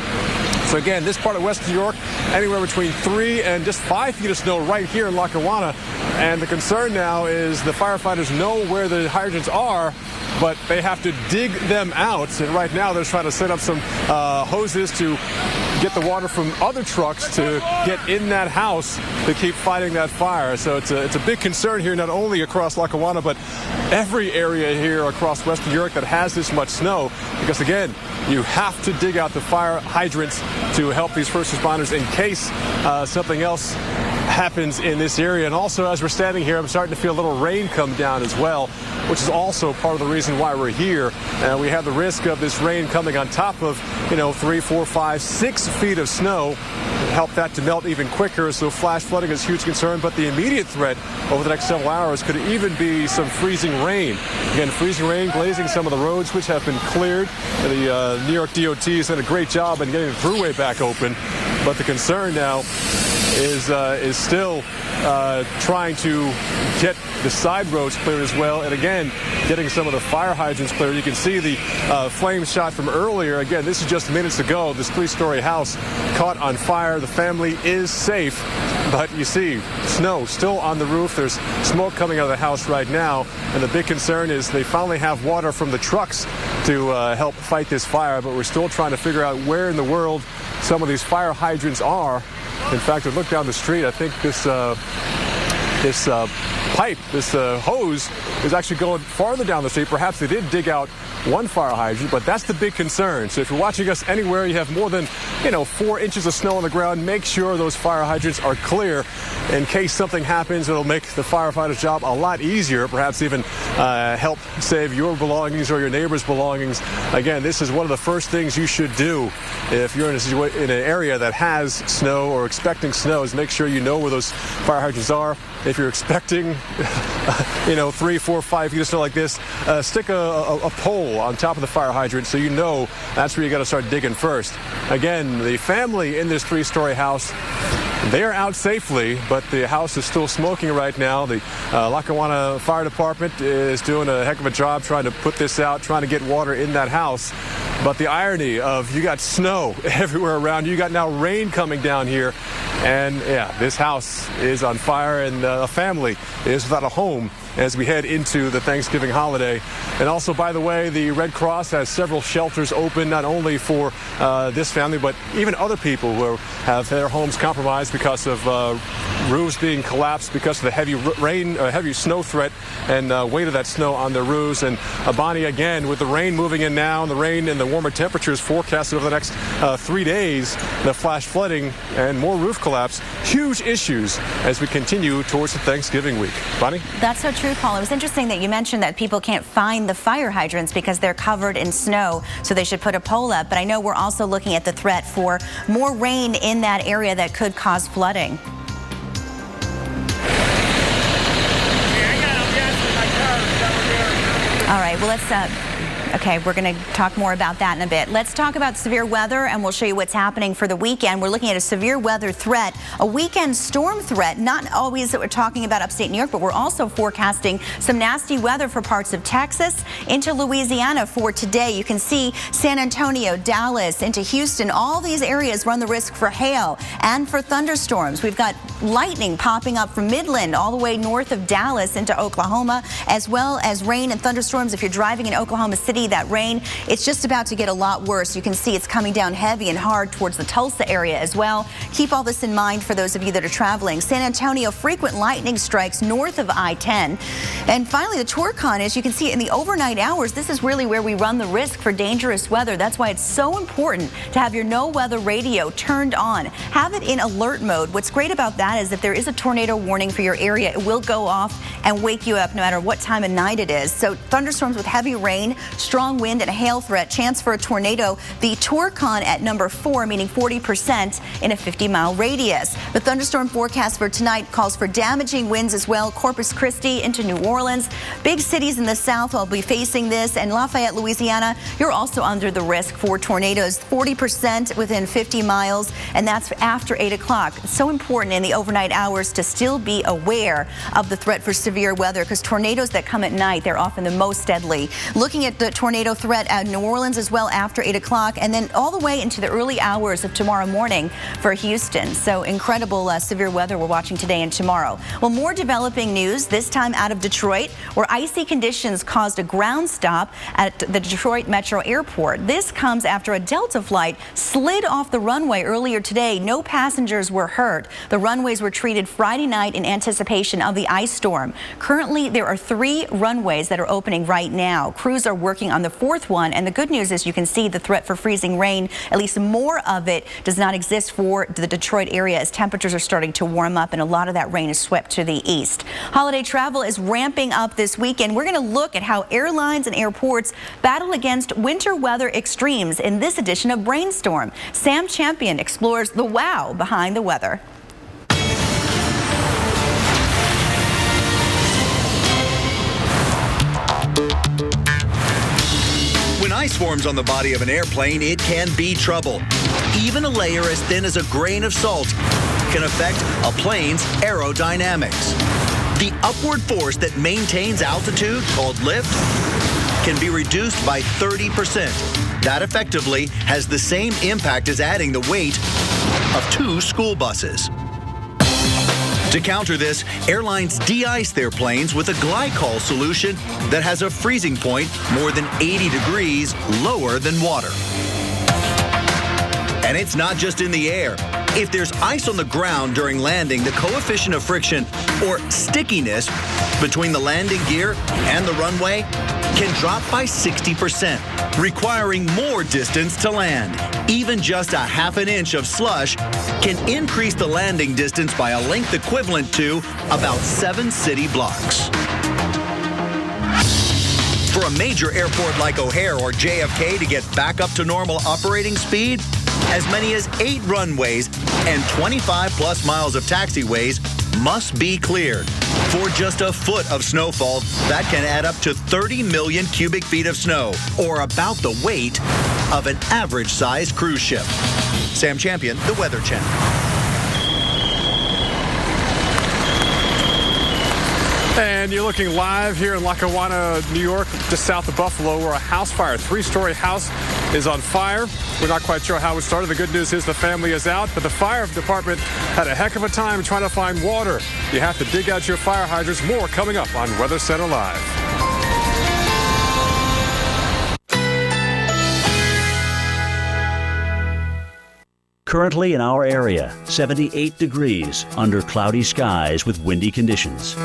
So again, this part of West New York, anywhere between 3 and just 5 feet of snow right here in Lackawanna. And the concern now is the firefighters know where the hydrants are, but they have to dig them out. And right now they're trying to set up some hoses to get the water from other trucks to get in that house to keep fighting that fire. So it's a big concern here, not only across Lackawanna, but every area here across Western New York that has this much snow. Because again, you have to dig out the fire hydrants to help these first responders in case something else happens in this area. And also, as we're standing here, I'm starting to feel a little rain come down as well, which is also part of the reason why we're here. And we have the risk of this rain coming on top of, 3, 4, 5, 6 feet of snow. Help that to melt even quicker. So flash flooding is a huge concern. But the immediate threat over the next several hours could even be some freezing rain. Again, freezing rain glazing some of the roads which have been cleared. The New York DOT has done a great job in getting the thruway back open. But the concern now is still trying to get the side roads cleared as well, and again, getting some of the fire hydrants cleared. You can see the flame shot from earlier. Again, this is just minutes ago. This 3-story house caught on fire. The family is safe, but you see snow still on the roof. There's smoke coming out of the house right now, and the big concern is they finally have water from the trucks to help fight this fire, but we're still trying to figure out where in the world some of these fire hydrants are. In fact, I looked down the street. I think this pipe, this hose, is actually going farther down the street. Perhaps they did dig out one fire hydrant, but that's the big concern. So if you're watching us anywhere, you have more than 4 inches of snow on the ground, make sure those fire hydrants are clear. In case something happens, it'll make the firefighter's job a lot easier, perhaps even help save your belongings or your neighbor's belongings. Again, this is one of the first things you should do if you're in an area that has snow or expecting snow, is make sure you know where those fire hydrants are. If you're expecting 3, 4, 5 feet of snow like this, stick a pole on top of the fire hydrant so you know that's where you got to start digging first. Again, the family in this 3-story house, they are out safely, but the house is still smoking right now. The Lackawanna Fire Department is doing a heck of a job trying to put this out, trying to get water in that house. But the irony of you got snow everywhere around you, got now rain coming down here, and yeah, this house is on fire, and a family is without a home as we head into the Thanksgiving holiday. And also, by the way, the Red Cross has several shelters open, not only for this family, but even other people who have their homes compromised because of roofs being collapsed because of the heavy rain, heavy snow threat, and weight of that snow on their roofs. And Bonnie, again, with the rain moving in now, and the rain and the warmer temperatures forecasted over the next 3 days. The flash flooding and more roof collapse, huge issues as we continue towards the Thanksgiving week. Bonnie? That's so true, Paul. It was interesting that you mentioned that people can't find the fire hydrants because they're covered in snow, so they should put a pole up. But I know we're also looking at the threat for more rain in that area that could cause flooding. All right, well, okay, we're going to talk more about that in a bit. Let's talk about severe weather, and we'll show you what's happening for the weekend. We're looking at a severe weather threat, a weekend storm threat, not always that we're talking about upstate New York, but we're also forecasting some nasty weather for parts of Texas into Louisiana for today. You can see San Antonio, Dallas, into Houston. All these areas run the risk for hail and for thunderstorms. We've got lightning popping up from Midland all the way north of Dallas into Oklahoma, as well as rain and thunderstorms. If you're driving in Oklahoma City, that rain, it's just about to get a lot worse. You can see it's coming down heavy and hard towards the Tulsa area as well. Keep all this in mind for those of you that are traveling. San Antonio, frequent lightning strikes north of I-10. And finally, the Torcon, as you can see in the overnight hours, this is really where we run the risk for dangerous weather. That's why it's so important to have your no weather radio turned on. Have it in alert mode. What's great about that is if there is a tornado warning for your area, it will go off and wake you up no matter what time of night it is. So thunderstorms with heavy rain, strong wind and a hail threat, chance for a tornado. The Torcon at number 4, meaning 40% in a 50-mile radius. The thunderstorm forecast for tonight calls for damaging winds as well. Corpus Christi into New Orleans. Big cities in the south will be facing this, and Lafayette, Louisiana, you're also under the risk for tornadoes. 40% within 50 miles, and that's after 8 o'clock. It's so important in the overnight hours to still be aware of the threat for severe weather, because tornadoes that come at night, they're often the most deadly. Looking at the tornado threat at New Orleans as well after 8 o'clock, and then all the way into the early hours of tomorrow morning for Houston. So incredible severe weather we're watching today and tomorrow. Well, more developing news, this time out of Detroit, where icy conditions caused a ground stop at the Detroit Metro Airport. This comes after a Delta flight slid off the runway earlier today. No passengers were hurt. The runways were treated Friday night in anticipation of the ice storm. Currently, there are 3 runways that are opening right now. Crews are working on the 4th one, and the good news is you can see the threat for freezing rain, at least more of it, does not exist for the Detroit area as temperatures are starting to warm up and a lot of that rain is swept to the east. Holiday travel is ramping up this weekend. We're going to look at how airlines and airports battle against winter weather extremes in this edition of Brainstorm. Sam Champion explores the wow behind the weather. When ice forms on the body of an airplane, it can be trouble. Even a layer as thin as a grain of salt can affect a plane's aerodynamics. The upward force that maintains altitude, called lift, can be reduced by 30%. That effectively has the same impact as adding the weight of 2 school buses. To counter this, airlines de-ice their planes with a glycol solution that has a freezing point more than 80 degrees lower than water. And it's not just in the air. If there's ice on the ground during landing, the coefficient of friction, or stickiness, between the landing gear and the runway can drop by 60%, requiring more distance to land. Even just a half an inch of slush can increase the landing distance by a length equivalent to about 7 city blocks. For a major airport like O'Hare or JFK to get back up to normal operating speed, as many as 8 runways and 25 plus miles of taxiways must be cleared. For just a foot of snowfall, that can add up to 30 million cubic feet of snow, or about the weight of an average-sized cruise ship. Sam Champion, The Weather Channel. And you're looking live here in Lackawanna, New York, just south of Buffalo, where a house fire, 3-story house, is on fire. We're not quite sure how it started. The good news is the family is out, but the fire department had a heck of a time trying to find water. You have to dig out your fire hydrants. More coming up on Weather Center Live. Currently in our area, 78 degrees under cloudy skies with windy conditions.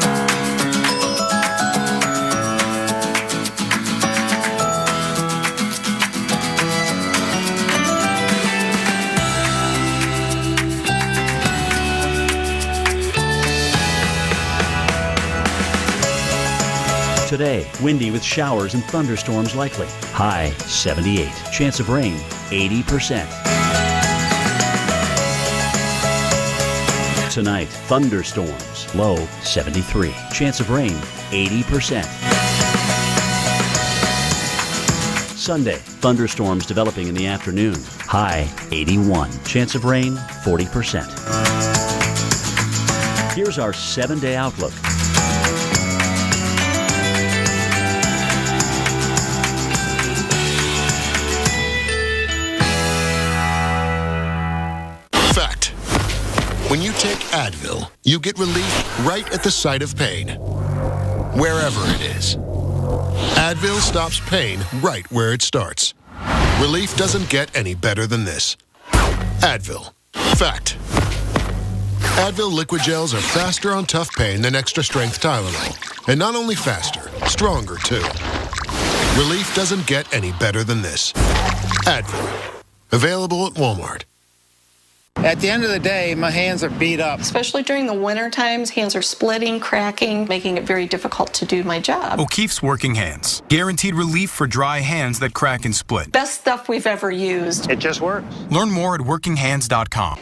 windy with showers and thunderstorms likely. High 78. Chance of rain 80%. Tonight, thunderstorms. Low 73. Chance of rain 80%. Sunday, thunderstorms developing in the afternoon. High 81. Chance of rain 40%. Here's our 7-day outlook. Fact. When you take Advil, you get relief right at the site of pain, wherever it is. Advil stops pain right where it starts. Relief doesn't get any better than this. Advil. Fact. Advil liquid gels are faster on tough pain than extra-strength Tylenol. And not only faster, stronger too. Relief doesn't get any better than this. Advil. Available at Walmart. At the end of the day, my hands are beat up. Especially during the winter times, hands are splitting, cracking, making it very difficult to do my job. O'Keeffe's Working Hands. Guaranteed relief for dry hands that crack and split. Best stuff we've ever used. It just works. Learn more at workinghands.com.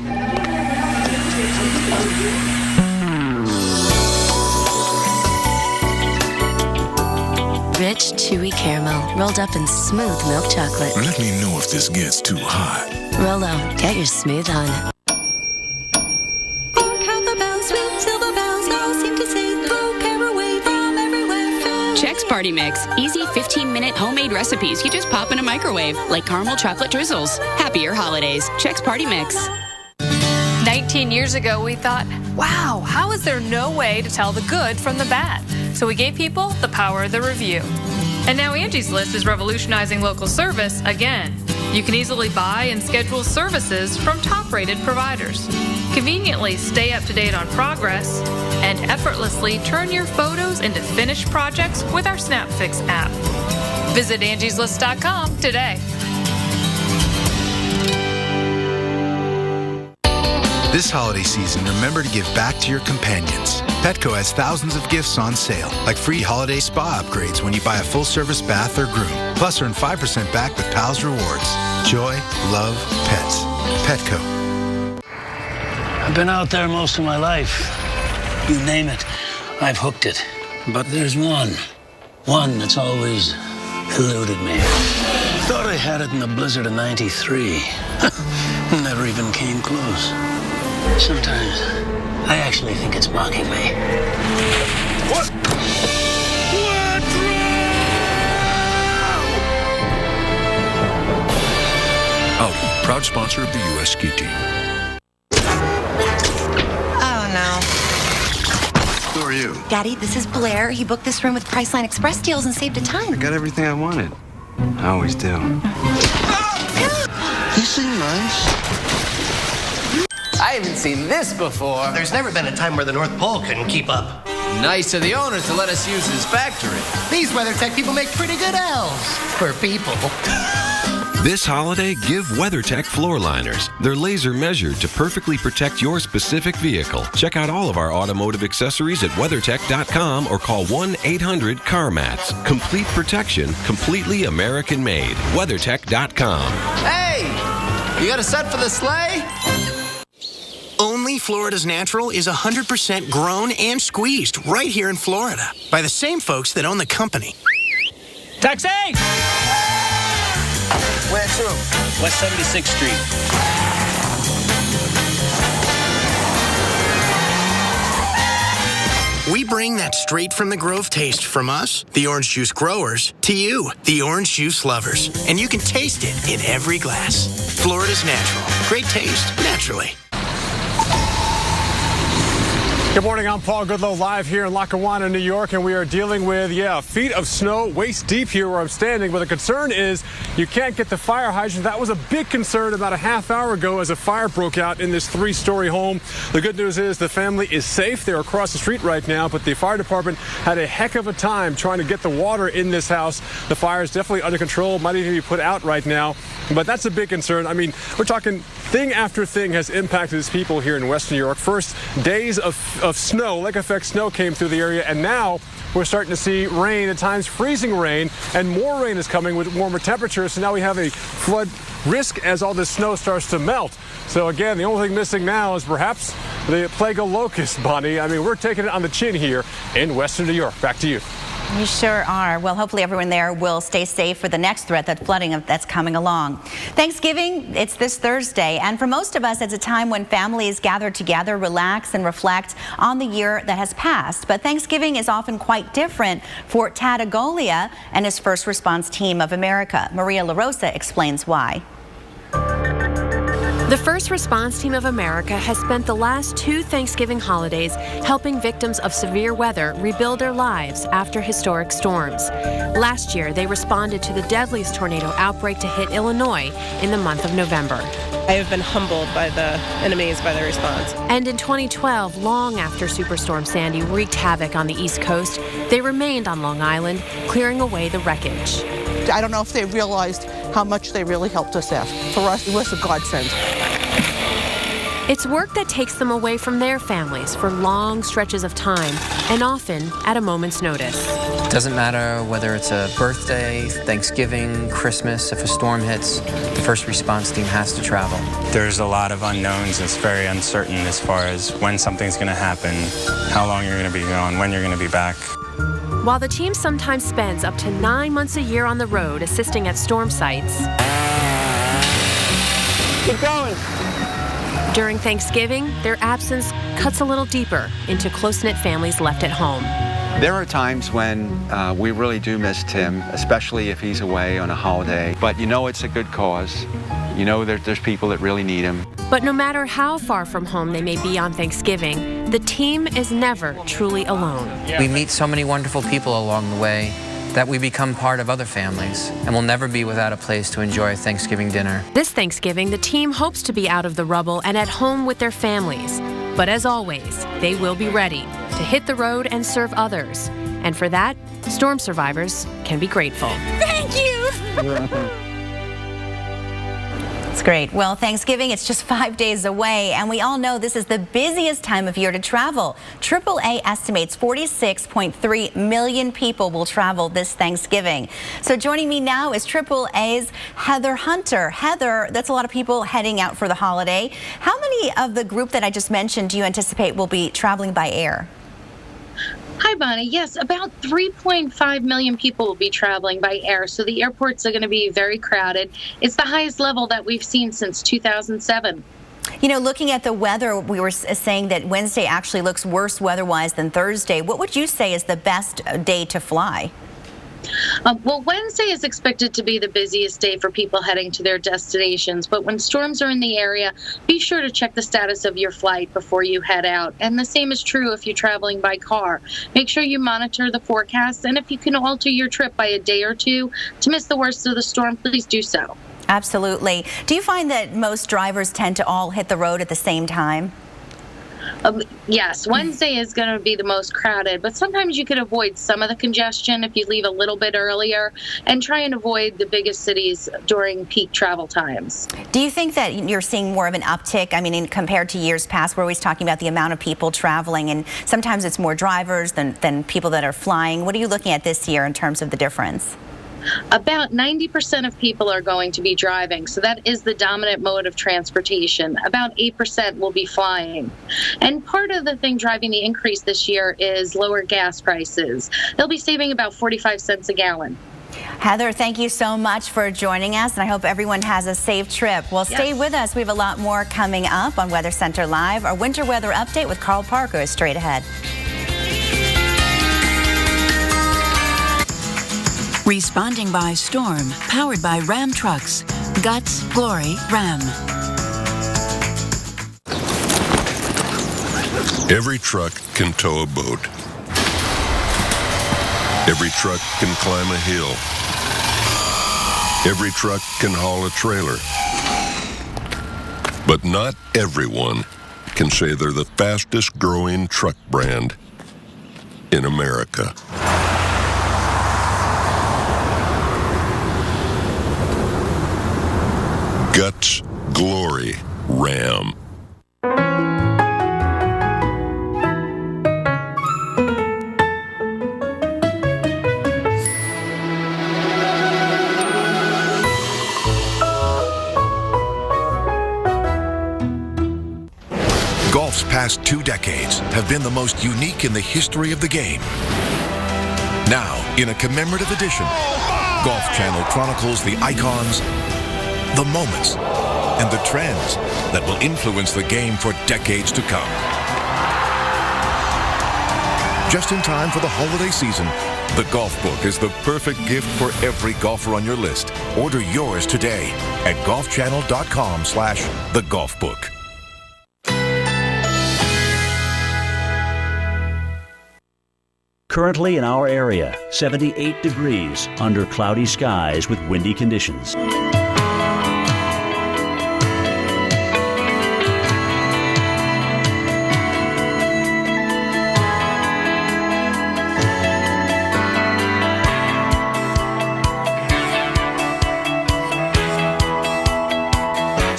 Rich, chewy caramel rolled up in smooth milk chocolate. Let me know if this gets too hot. Rolo, get your smooth on. Chex Party Mix. Easy 15-minute homemade recipes you just pop in a microwave, like caramel chocolate drizzles. Happier holidays. Chex Party Mix. 19 years ago, we thought, wow, how is there no way to tell the good from the bad? So we gave people the power of the review. And now Angie's List is revolutionizing local service again. You can easily buy and schedule services from top-rated providers. Conveniently stay up to date on progress and effortlessly turn your photos into finished projects with our SnapFix app. Visit angieslist.com today. This holiday season, remember to give back to your companions. Petco has thousands of gifts on sale, like free holiday spa upgrades when you buy a full-service bath or groom. Plus, earn 5% back with Pals Rewards. Joy, love, pets. Petco. I've been out there most of my life. You name it, I've hooked it. But there's one that's always eluded me. Thought I had it in the blizzard of '93. Never even came close. Sometimes I actually think it's mocking me. What? Audi, proud sponsor of the U.S. ski team. Oh, no. Who are you? Daddy, this is Blair. He booked this room with Priceline Express deals and saved a ton. I got everything I wanted. I always do. You seem nice. I haven't seen this before. There's never been a time where the North Pole couldn't keep up. Nice of the owners to let us use his factory. These WeatherTech people make pretty good elves. For people. This holiday, give WeatherTech floor liners. They're laser measured to perfectly protect your specific vehicle. Check out all of our automotive accessories at WeatherTech.com or call 1-800-CarMats. Complete protection, completely American made. WeatherTech.com. Hey! You got a set for the sleigh? Only Florida's Natural is 100% grown and squeezed right here in Florida by the same folks that own the company. Taxi! Where to? West 76th Street. We bring that straight from the Grove taste from us, the orange juice growers, to you, the orange juice lovers. And you can taste it in every glass. Florida's Natural. Great taste, naturally. Good morning, I'm Paul Goodlow, live here in Lackawanna, New York, and we are dealing with, feet of snow waist deep here where I'm standing. But the concern is you can't get the fire hydrant. That was a big concern about a half hour ago as a fire broke out in this 3-story home. The good news is the family is safe. They're across the street right now, but the fire department had a heck of a time trying to get the water in this house. The fire is definitely under control, might even be put out right now. But that's a big concern. I mean, we're talking thing after thing has impacted these people here in West New York. First, days of of snow, lake effect snow came through the area, and now we're starting to see rain, at times freezing rain, and more rain is coming with warmer temperatures. So now we have a flood risk as all this snow starts to melt. So again, the only thing missing now is perhaps the plague of locusts, Bonnie. I mean, we're taking it on the chin here in Western New York. Back to you. You sure are. Well, hopefully everyone there will stay safe for the next threat, that flooding that's coming along. Thanksgiving, it's this Thursday, and for most of us, it's a time when families gather together, relax, and reflect on the year that has passed. But Thanksgiving is often quite different for Tad Agolia and his First Response Team of America. Maria LaRosa explains why. The First Response Team of America has spent the last 2 Thanksgiving holidays helping victims of severe weather rebuild their lives after historic storms. Last year, they responded to the deadliest tornado outbreak to hit Illinois in the month of November. I have been humbled and amazed by the response. And in 2012, long after Superstorm Sandy wreaked havoc on the East Coast, they remained on Long Island, clearing away the wreckage. I don't know if they realized how much they really helped us out. For us, it was a godsend. It's work that takes them away from their families for long stretches of time, and often at a moment's notice. It doesn't matter whether it's a birthday, Thanksgiving, Christmas. If a storm hits, the First Response Team has to travel. There's a lot of unknowns. It's very uncertain as far as when something's going to happen, how long you're going to be gone, when you're going to be back. While the team sometimes spends up to 9 months a year on the road assisting at storm sites, keep going. During Thanksgiving, their absence cuts a little deeper into close-knit families left at home. There are times when we really do miss Tim, especially if he's away on a holiday. But you know it's a good cause. You know there's people that really need him. But no matter how far from home they may be on Thanksgiving, the team is never truly alone. We meet so many wonderful people along the way that we become part of other families, and we'll never be without a place to enjoy Thanksgiving dinner. This Thanksgiving, the team hopes to be out of the rubble and at home with their families. But as always, they will be ready to hit the road and serve others. And for that, storm survivors can be grateful. Thank you! It's great. Well, Thanksgiving, it's just 5 days away, and we all know this is the busiest time of year to travel. AAA estimates 46.3 million people will travel this Thanksgiving. So joining me now is AAA's Heather Hunter. Heather, that's a lot of people heading out for the holiday. How many of the group that I just mentioned do you anticipate will be traveling by air? Hi, Bonnie. Yes, about 3.5 million people will be traveling by air, so the airports are going to be very crowded. It's the highest level that we've seen since 2007. You know, looking at the weather, we were saying that Wednesday actually looks worse weather-wise than Thursday. What would you say is the best day to fly? Well, Wednesday is expected to be the busiest day for people heading to their destinations, but when storms are in the area, be sure to check the status of your flight before you head out. And the same is true if you're traveling by car. Make sure you monitor the forecast, and if you can alter your trip by a day or two to miss the worst of the storm, please do so. Absolutely. Do you find that most drivers tend to all hit the road at the same time? Yes, Wednesday is going to be the most crowded, but sometimes you could avoid some of the congestion if you leave a little bit earlier and try and avoid the biggest cities during peak travel times. Do you think that you're seeing more of an uptick? I mean, compared to years past, we're always talking about the amount of people traveling, and sometimes it's more drivers than people that are flying. What are you looking at this year in terms of the difference? About 90% of people are going to be driving, so that is the dominant mode of transportation. About 8% will be flying. And part of the thing driving the increase this year is lower gas prices. They'll be saving about 45 cents a gallon. Heather, thank you so much for joining us, and I hope everyone has a safe trip. Well, stay with us. We have a lot more coming up on Weather Center Live. Our winter weather update with Carl Parker is straight ahead. Responding by storm, powered by Ram trucks. Guts, Glory, Ram. Every truck can tow a boat. Every truck can climb a hill. Every truck can haul a trailer. But not everyone can say they're the fastest growing truck brand in America. Guts, Glory, Ram. past 2 decades have been the most unique in the history of the game. Now, in a commemorative edition, Golf Channel chronicles the icons, the moments, and the trends that will influence the game for decades to come. Just in time for the holiday season, the Golf Book is the perfect gift for every golfer on your list. Order yours today at golfchannel.com/thegolfbook. Currently in our area, 78 degrees under cloudy skies with windy conditions.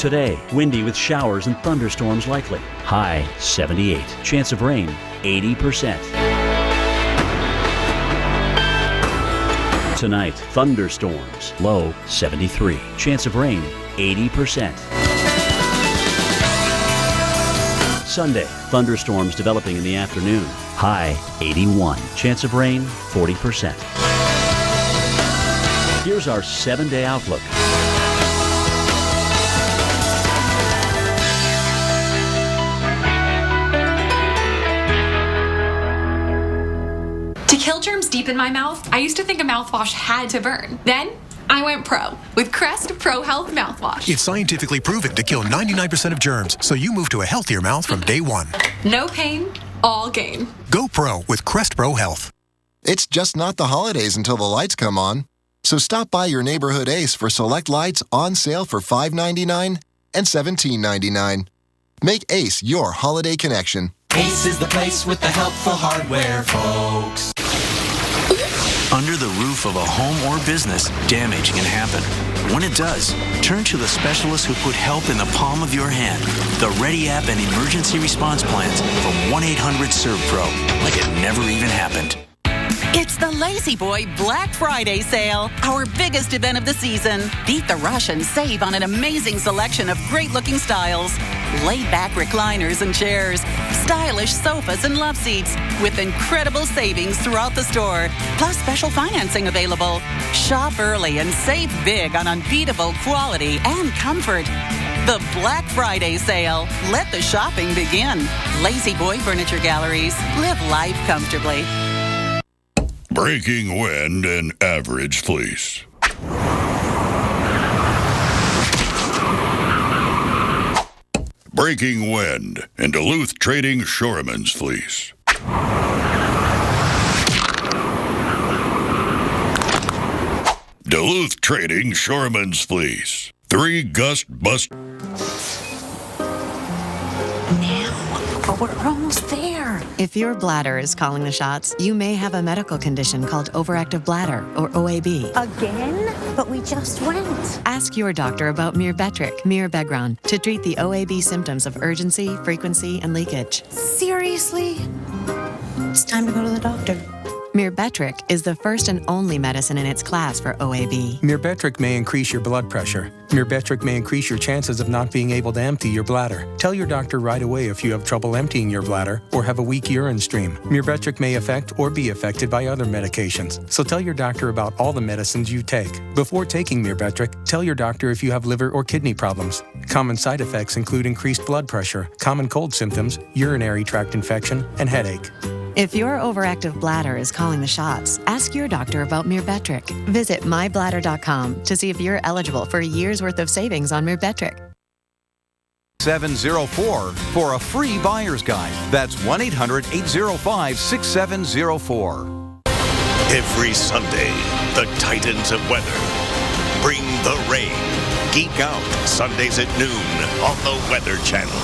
Today, windy with showers and thunderstorms likely. High 78. Chance of rain 80%. Tonight, thunderstorms. Low 73. Chance of rain 80%. Sunday, thunderstorms developing in the afternoon. High 81. Chance of rain 40%. Here's our 7-day outlook. To kill germs deep in my mouth, I used to think a mouthwash had to burn. Then I went pro with Crest Pro Health mouthwash. It's scientifically proven to kill 99% of germs, so you move to a healthier mouth from day one. No pain, all gain. Go pro with Crest Pro Health. It's just not the holidays until the lights come on. So stop by your neighborhood Ace for select lights on sale for $5.99 and $17.99. Make Ace your holiday connection. Ace is the place with the helpful hardware, folks. Under the roof of a home or business, damage can happen. When it does, turn to the specialists who put help in the palm of your hand. The Ready App and emergency response plans from 1-800-SERVPRO, like it never even happened. It's the Lazy Boy Black Friday sale, our biggest event of the season. Beat the rush and save on an amazing selection of great-looking styles. Laid-back recliners and chairs, stylish sofas and love seats, with incredible savings throughout the store, plus special financing available. Shop early and save big on unbeatable quality and comfort. The Black Friday sale. Let the shopping begin. Lazy Boy Furniture Galleries. Live life comfortably. Breaking wind and average fleece. Breaking wind and Duluth Trading Shoreman's fleece. Duluth Trading Shoreman's fleece. 3 gust bust. But we're almost there. If your bladder is calling the shots, you may have a medical condition called overactive bladder, or OAB. Again? But we just went. Ask your doctor about Myrbetriq, Mirabegron, to treat the OAB symptoms of urgency, frequency, and leakage. Seriously? It's time to go to the doctor. Myrbetriq is the first and only medicine in its class for OAB. Myrbetriq may increase your blood pressure. Myrbetriq may increase your chances of not being able to empty your bladder. Tell your doctor right away if you have trouble emptying your bladder or have a weak urine stream. Myrbetriq may affect or be affected by other medications. So tell your doctor about all the medicines you take. Before taking Myrbetriq, tell your doctor if you have liver or kidney problems. Common side effects include increased blood pressure, common cold symptoms, urinary tract infection, and headache. If your overactive bladder is calling the shots, ask your doctor about Myrbetriq. Visit mybladder.com to see if you're eligible for a year's worth of savings on Myrbetriq. 704 for a free buyer's guide. That's 1-800-805-6704. Every Sunday, the Titans of weather bring the rain. Geek Out, Sundays at noon on the Weather Channel.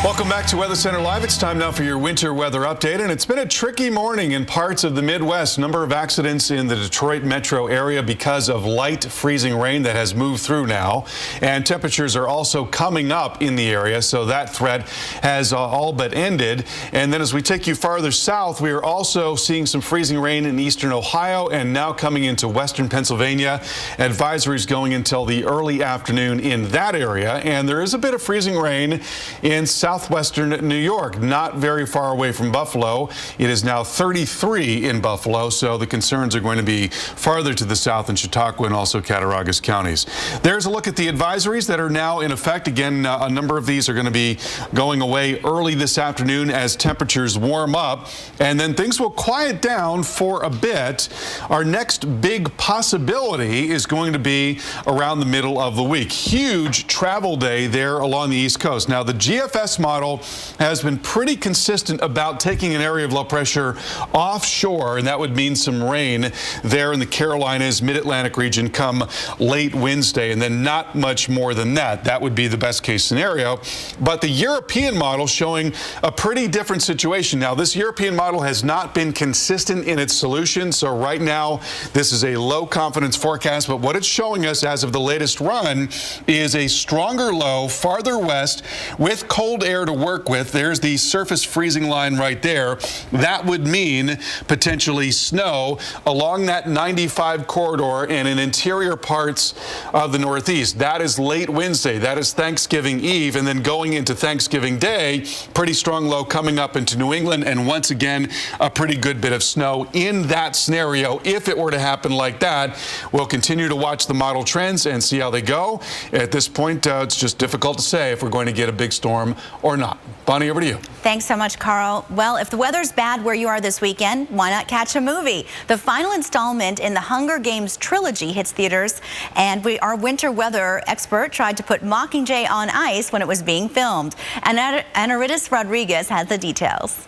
Welcome back to Weather Center Live. It's time now for your winter weather update, and it's been a tricky morning in parts of the Midwest. Number of accidents in the Detroit metro area because of light freezing rain that has moved through now, and temperatures are also coming up in the area, so that threat has all but ended. And then as we take you farther south, we are also seeing some freezing rain in eastern Ohio and now coming into western Pennsylvania. Advisories going until the early afternoon in that area, and there is a bit of freezing rain in southwestern New York, not very far away from Buffalo. It is now 33 in Buffalo, so the concerns are going to be farther to the south in Chautauqua and also Cattaraugus counties. There's a look at the advisories that are now in effect. Again, a number of these are going to be going away early this afternoon as temperatures warm up, and then things will quiet down for a bit. Our next big possibility is going to be around the middle of the week. Huge travel day there along the East Coast. Now, the GFS model has been pretty consistent about taking an area of low pressure offshore, and that would mean some rain there in the Carolinas, mid-Atlantic region come late Wednesday, and then not much more than that. That would be the best case scenario. But the European model showing a pretty different situation. Now, this European model has not been consistent in its solution, so right now this is a low confidence forecast, but what it's showing us as of the latest run is a stronger low farther west with cold air to work with. There's the surface freezing line right there. That would mean potentially snow along that 95 corridor and in interior parts of the Northeast. That is late Wednesday. That is Thanksgiving Eve, and then going into Thanksgiving Day, pretty strong low coming up into New England, and once again a pretty good bit of snow in that scenario. If it were to happen like that, we'll continue to watch the model trends and see how they go. At this point, it's just difficult to say if we're going to get a big storm or not. Bonnie, over to you. Thanks so much, Carl. Well, if the weather's bad where you are this weekend, why not catch a movie? The final installment in the Hunger Games trilogy hits theaters, and our winter weather expert tried to put Mockingjay on ice when it was being filmed. And Anaritis Rodriguez has the details.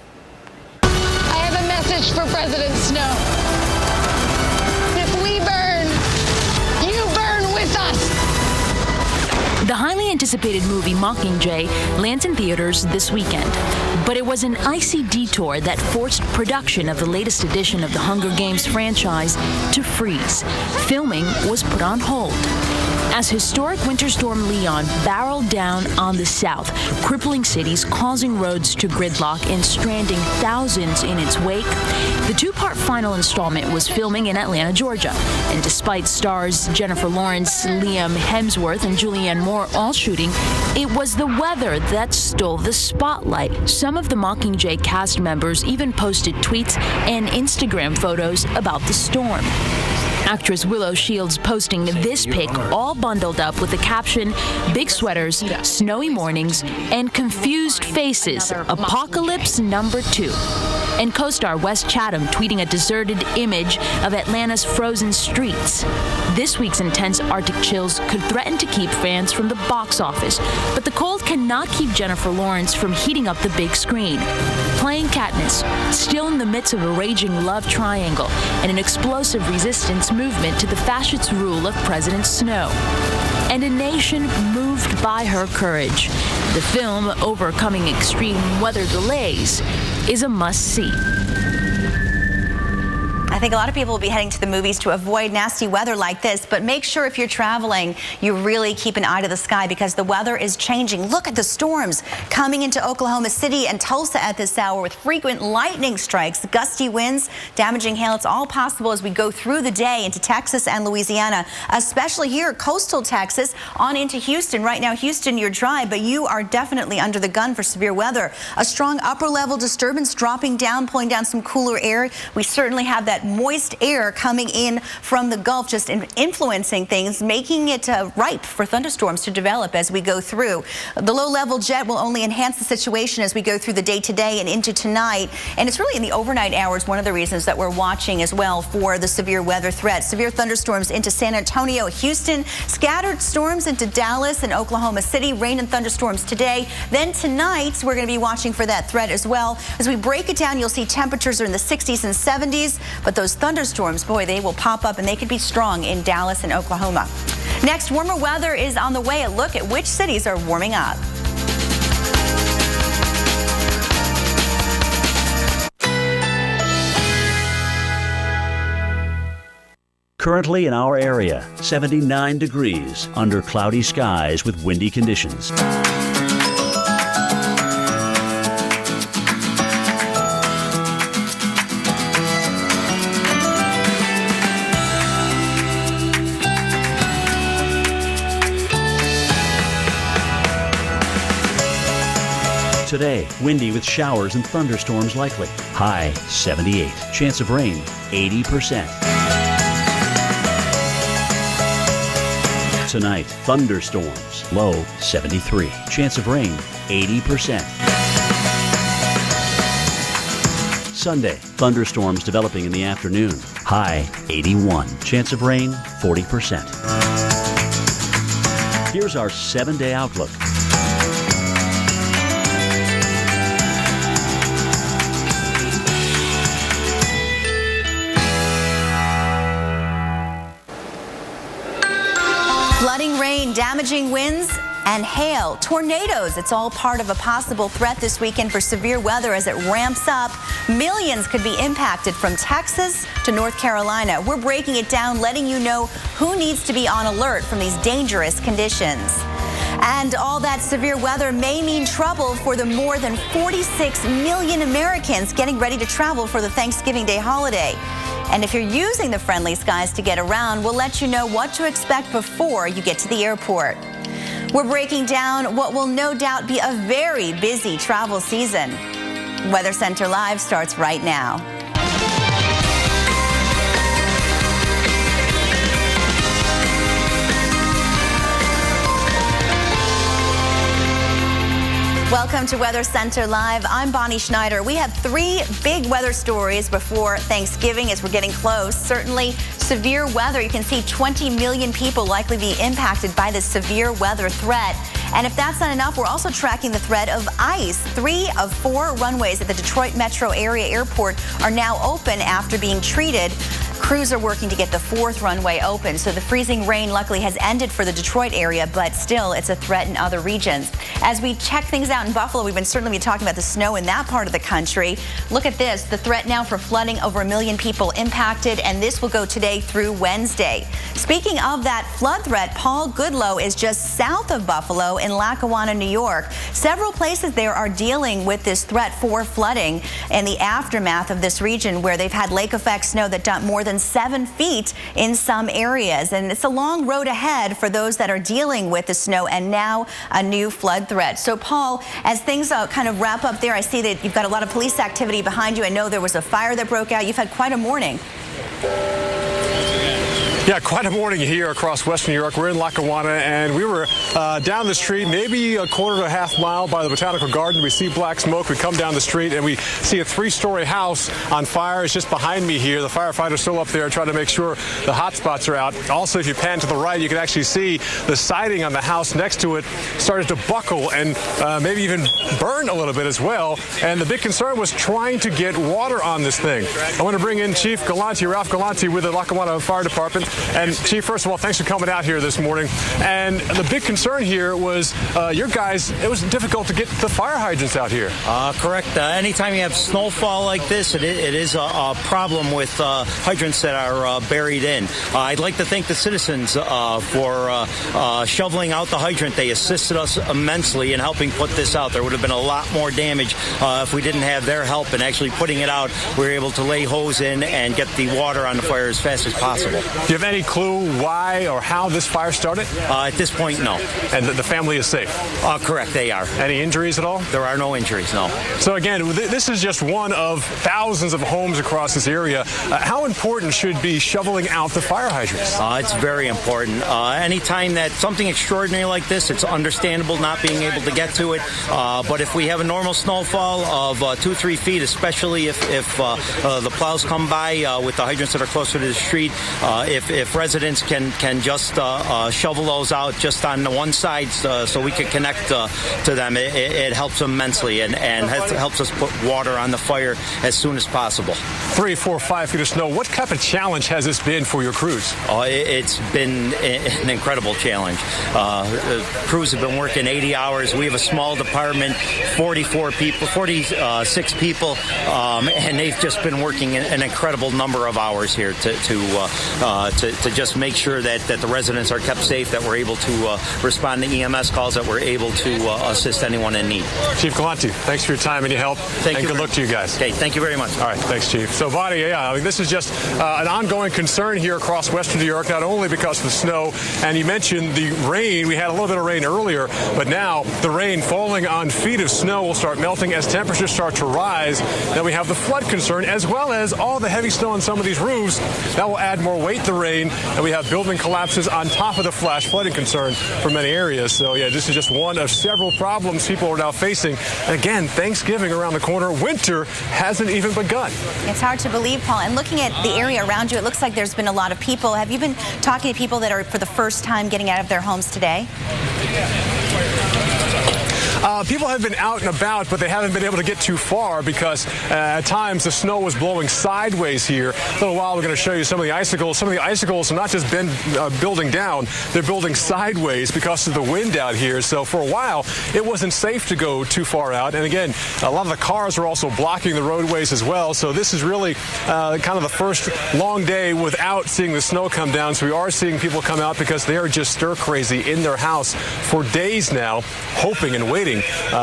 I have a message for President Snow. If we burn, you burn with us. The highly anticipated movie Mockingjay lands in theaters this weekend, but it was an icy detour that forced production of the latest edition of the Hunger Games franchise to freeze. Filming was put on hold as historic Winter Storm Leon barreled down on the south, crippling cities, causing roads to gridlock and stranding thousands in its wake. The two-part final installment was filming in Atlanta, Georgia, and despite stars Jennifer Lawrence, Liam Hemsworth, and Julianne Moore all shooting, it was the weather that stole the spotlight. Some of the Mockingjay cast members even posted tweets and Instagram photos about the storm. Actress Willow Shields posting this pic, all bundled up with the caption, "Big sweaters, snowy mornings, and confused faces, apocalypse number 2. And co-star Wes Chatham tweeting a deserted image of Atlanta's frozen streets. This week's intense Arctic chills could threaten to keep fans from the box office, but the cold cannot keep Jennifer Lawrence from heating up the big screen. Playing Katniss, still in the midst of a raging love triangle and an explosive resistance movement to the fascist rule of President Snow. And a nation moved by her courage. The film, overcoming extreme weather delays, is a must-see. I think a lot of people will be heading to the movies to avoid nasty weather like this, but make sure if you're traveling, you really keep an eye to the sky because the weather is changing. Look at the storms coming into Oklahoma City and Tulsa at this hour with frequent lightning strikes, gusty winds, damaging hail. It's all possible as we go through the day into Texas and Louisiana, especially here, coastal Texas, on into Houston. Right now, Houston, you're dry, but you are definitely under the gun for severe weather. A strong upper level disturbance dropping down, pulling down some cooler air. We certainly have that moist air coming in from the Gulf, just influencing things, making it ripe for thunderstorms to develop as we go through. The low-level jet will only enhance the situation as we go through the day today and into tonight. And it's really in the overnight hours one of the reasons that we're watching as well for the severe weather threat. Severe thunderstorms into San Antonio, Houston, scattered storms into Dallas and Oklahoma City, rain and thunderstorms today. Then tonight, we're going to be watching for that threat as well. As we break it down, you'll see temperatures are in the 60s and 70s, but those thunderstorms, boy, they will pop up and they could be strong in Dallas and Oklahoma. Next, warmer weather is on the way. A look at which cities are warming up. Currently in our area, 79 degrees under cloudy skies with windy conditions. Today, windy with showers and thunderstorms likely. High 78. Chance of rain 80%. Tonight, thunderstorms. Low 73. Chance of rain 80%. Sunday, thunderstorms developing in the afternoon. High 81. Chance of rain 40%. Here's our 7-day outlook. Flooding rain, damaging winds, and hail, tornadoes. It's all part of a possible threat this weekend for severe weather as it ramps up. Millions could be impacted from Texas to North Carolina. We're breaking it down, letting you know who needs to be on alert from these dangerous conditions. And all that severe weather may mean trouble for the more than 46 million Americans getting ready to travel for the Thanksgiving Day holiday. And if you're using the Friendly Skies to get around, we'll let you know what to expect before you get to the airport. We're breaking down what will no doubt be a very busy travel season. Weather Center Live starts right now. Welcome to Weather Center Live. I'm Bonnie Schneider. We have 3 big weather stories before Thanksgiving as we're getting close. Certainly severe weather. You can see 20 million people likely be impacted by this severe weather threat. And if that's not enough, we're also tracking the threat of ice. 3 of 4 runways at the Detroit metro area airport are now open after being treated. Crews are working to get the 4th runway open. So the freezing rain luckily has ended for the Detroit area, but still it's a threat in other regions. As we check things out in Buffalo, we've been certainly talking about the snow in that part of the country. Look at this, the threat now for flooding, over 1 million people impacted, and this will go today through Wednesday. Speaking of that flood threat, Paul Goodloe is just south of Buffalo in Lackawanna, New York. Several places there are dealing with this threat for flooding in the aftermath of this region where they've had lake effect snow that dumped more than 7 feet in some areas. And it's a long road ahead for those that are dealing with the snow and now a new flood threat. So Paul, as things kind of wrap up there, I see that you've got a lot of police activity behind you. I know there was a fire that broke out. You've had quite a morning. Yeah, quite a morning here across western New York. We're in Lackawanna, and we were down the street, maybe a quarter to a half mile by the Botanical Garden. We see black smoke. We come down the street, and we see a 3-story house on fire. It's just behind me here. The firefighters still up there trying to make sure the hot spots are out. Also, if you pan to the right, you can actually see the siding on the house next to it started to buckle and maybe even burn a little bit as well. And the big concern was trying to get water on this thing. I want to bring in Chief Galante, Ralph Galante, with the Lackawanna Fire Department. And Chief, first of all, thanks for coming out here this morning. And the big concern here was your guys, it was difficult to get the fire hydrants out here. Correct. Anytime you have snowfall like this, it is a problem with hydrants that are buried in. I'd like to thank the citizens for shoveling out the hydrant. They assisted us immensely in helping put this out. There would have been a lot more damage if we didn't have their help in actually putting it out. We were able to lay hose in and get the water on the fire as fast as possible. Do you have any clue why or how this fire started? At this point, no. And the family is safe? Correct, they are. Any injuries at all? There are no injuries, no. So again, this is just one of thousands of homes across this area. How important should be shoveling out the fire hydrants? It's very important. Anytime that something extraordinary like this, it's understandable not being able to get to it. But if we have a normal snowfall of 2-3 feet, especially if the plows come by with the hydrants that are closer to the street, if residents can just shovel those out just on the one side so we can connect to them, it helps immensely and helps us put water on the fire as soon as possible. 3, 4, 5 feet of snow. What type of challenge has this been for your crews? It's been an incredible challenge. Crews have been working 80 hours. We have a small department, 46 people, and they've just been working an incredible number of hours here to to just make sure that the residents are kept safe, that we're able to respond to EMS calls, that we're able to assist anyone in need. Chief Galante, thanks for your time and your help. Thank you. Good luck to you guys. Okay, thank you very much. All right, thanks, Chief. So, Bonnie, yeah, I mean, this is just an ongoing concern here across western New York, not only because of the snow, and you mentioned the rain. We had a little bit of rain earlier, but now the rain falling on feet of snow will start melting as temperatures start to rise. Then we have the flood concern, as well as all the heavy snow on some of these roofs. That will add more weight to the rain, and we have building collapses on top of the flash flooding concern for many areas. So, yeah, this is just one of several problems people are now facing. And again, Thanksgiving around the corner. Winter hasn't even begun. It's hard to believe, Paul. And looking at the area around you, it looks like there's been a lot of people. Have you been talking to people that are for the first time getting out of their homes today? People have been out and about, but they haven't been able to get too far because at times the snow was blowing sideways here. A little while we're going to show you some of the icicles. Some of the icicles are not just building down, they're building sideways because of the wind out here. So for a while, it wasn't safe to go too far out. And again, a lot of the cars are also blocking the roadways as well. So this is really kind of the first long day without seeing the snow come down. So we are seeing people come out because they are just stir crazy in their house for days now, hoping and waiting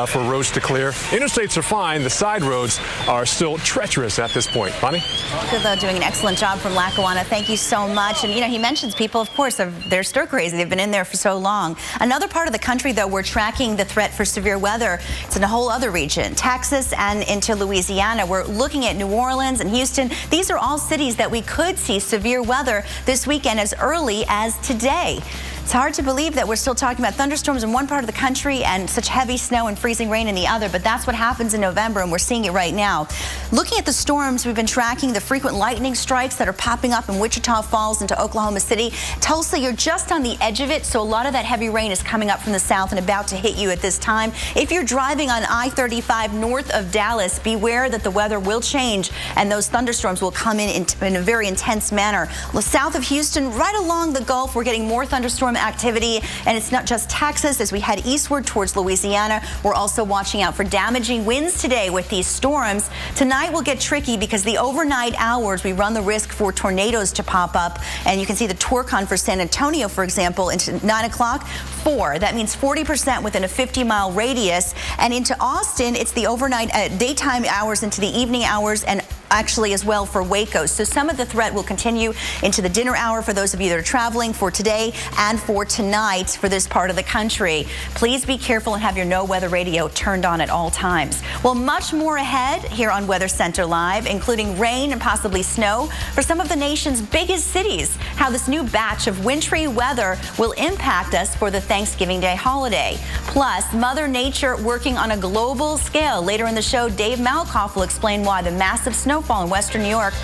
for roads to clear. Interstates are fine. The side roads are still treacherous at this point. Bonnie? Goodlow doing an excellent job from Lackawanna. Thank you so much. And, you know, he mentions people, of course, they're stir crazy. They've been in there for so long. Another part of the country, though, we're tracking the threat for severe weather. It's in a whole other region, Texas and into Louisiana. We're looking at New Orleans and Houston. These are all cities that we could see severe weather this weekend as early as today. It's hard to believe that we're still talking about thunderstorms in one part of the country and such heavy snow and freezing rain in the other, but that's what happens in November, and we're seeing it right now. Looking at the storms, we've been tracking the frequent lightning strikes that are popping up in Wichita Falls into Oklahoma City. Tulsa, you're just on the edge of it, so a lot of that heavy rain is coming up from the south and about to hit you at this time. If you're driving on I-35 north of Dallas, beware that the weather will change and those thunderstorms will come in a very intense manner. South of Houston, right along the Gulf, we're getting more thunderstorm activity, and it's not just Texas. As we head eastward towards Louisiana, we're also watching out for damaging winds today with these storms. Tonight will get tricky because the overnight hours we run the risk for tornadoes to pop up, and you can see the Torcon for San Antonio, for example, into 9 o'clock, 4. That means 40% within a 50-mile radius, and into Austin, it's the overnight daytime hours into the evening hours, and actually as well for Waco. So some of the threat will continue into the dinner hour for those of you that are traveling for today and for tonight for this part of the country. Please be careful and have your no weather radio turned on at all times. Well, much more ahead here on Weather Center Live, including rain and possibly snow for some of the nation's biggest cities. How this new batch of wintry weather will impact us for the Thanksgiving Day holiday. Plus, Mother Nature working on a global scale. Later in the show, Dave Malkoff will explain why the massive snowfall in western New York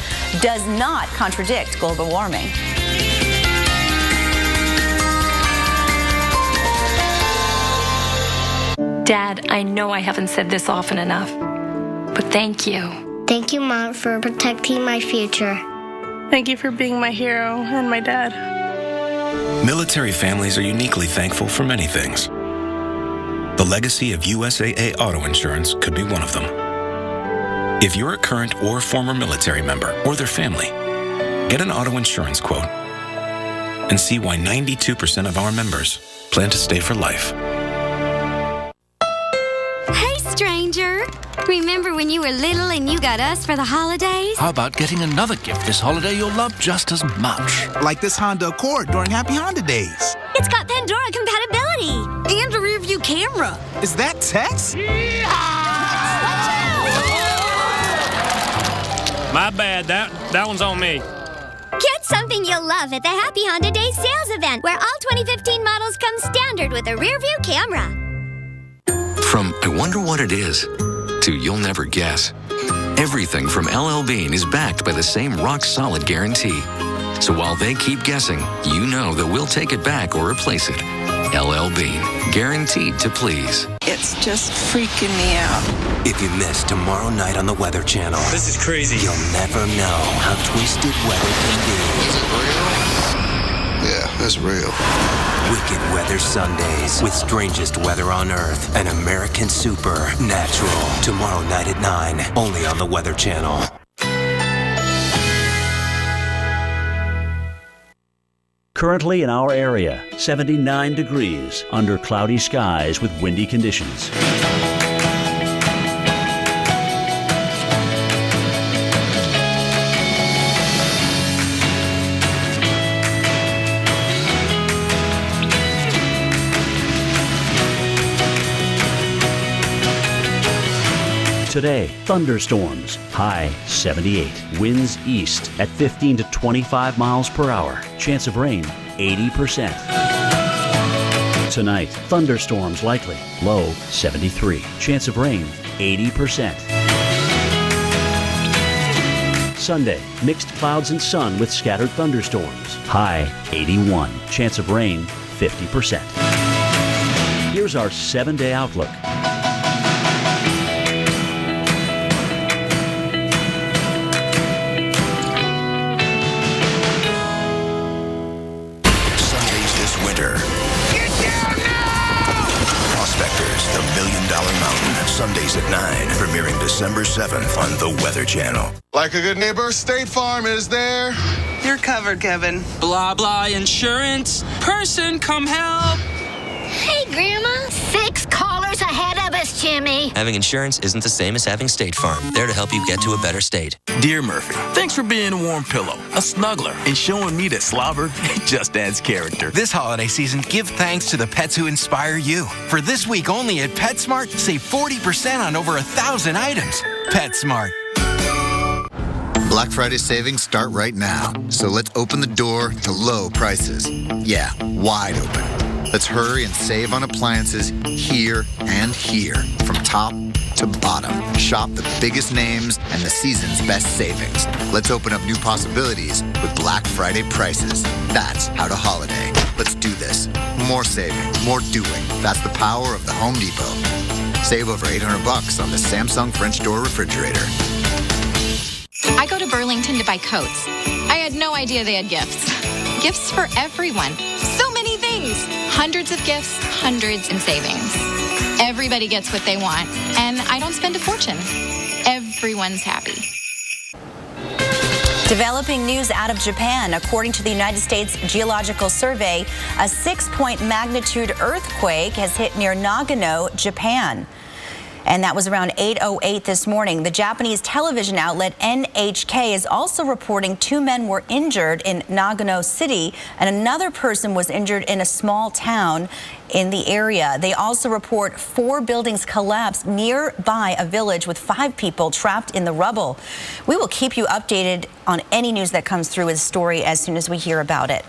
does not contradict global warming. Dad, I know I haven't said this often enough, but thank you. Thank you, Mom, for protecting my future. Thank you for being my hero and my dad. Military families are uniquely thankful for many things. The legacy of USAA Auto Insurance could be one of them. If you're a current or former military member or their family, get an auto insurance quote and see why 92% of our members plan to stay for life. Hey, stranger. Remember when you were little and you got us for the holidays? How about getting another gift this holiday you'll love just as much? Like this Honda Accord during Happy Honda Days. It's got Pandora compatibility. And a rear view camera. Is that Tex? My bad, that one's on me. Get something you'll love at the Happy Honda Days sales event, where all 2015 models come standard with a rear view camera. From I wonder what it is to you'll never guess. Everything from LL Bean is backed by the same rock-solid guarantee. So while they keep guessing, you know that we'll take it back or replace it. LL Bean, guaranteed to please. It's just freaking me out. If you miss tomorrow night on the Weather Channel, this is crazy. You'll never know how twisted weather can be. Is it real? Yeah, it's real. Wicked Weather Sundays with strangest weather on Earth and American Supernatural. Tomorrow night at 9, only on the Weather Channel. Currently in our area, 79 degrees under cloudy skies with windy conditions. Today, thunderstorms, high 78. Winds east at 15 to 25 miles per hour. Chance of rain, 80%. Tonight, thunderstorms likely, low 73. Chance of rain, 80%. Sunday, mixed clouds and sun with scattered thunderstorms. High 81. Chance of rain, 50%. Here's our 7-day outlook. The $1 Million Mountain, Sundays at 9, premiering December 7th on the Weather Channel. Like a good neighbor, State Farm is there. You're covered, Kevin. Blah, blah, insurance. Person, come help. Hey, Grandma. 6 callers ahead of us, Jimmy. Having insurance isn't the same as having State Farm. There to help you get to a better state. Dear Murphy, thanks for being a warm pillow, a snuggler, and showing me that slobber just adds character. This holiday season, give thanks to the pets who inspire you. For this week only at PetSmart, save 40% on over 1,000 items. PetSmart. Black Friday savings start right now. So let's open the door to low prices. Yeah, wide open. Let's hurry and save on appliances here and here, from top to bottom. Shop the biggest names and the season's best savings. Let's open up new possibilities with Black Friday prices. That's how to holiday. Let's do this. More saving, more doing. That's the power of the Home Depot. Save over $800 on the Samsung French door refrigerator. I go to Burlington to buy coats. I had no idea they had gifts. Gifts for everyone. So many things. Hundreds of gifts, hundreds in savings. Everybody gets what they want, and I don't spend a fortune. Everyone's happy. Developing news out of Japan. According to the United States Geological Survey, a 6-point magnitude earthquake has hit near Nagano, Japan. And that was around 8:08 this morning. The Japanese television outlet NHK is also reporting 2 men were injured in Nagano City, and another person was injured in a small town in the area. They also report 4 buildings collapsed nearby a village with 5 people trapped in the rubble. We will keep you updated on any news that comes through with the story as soon as we hear about it.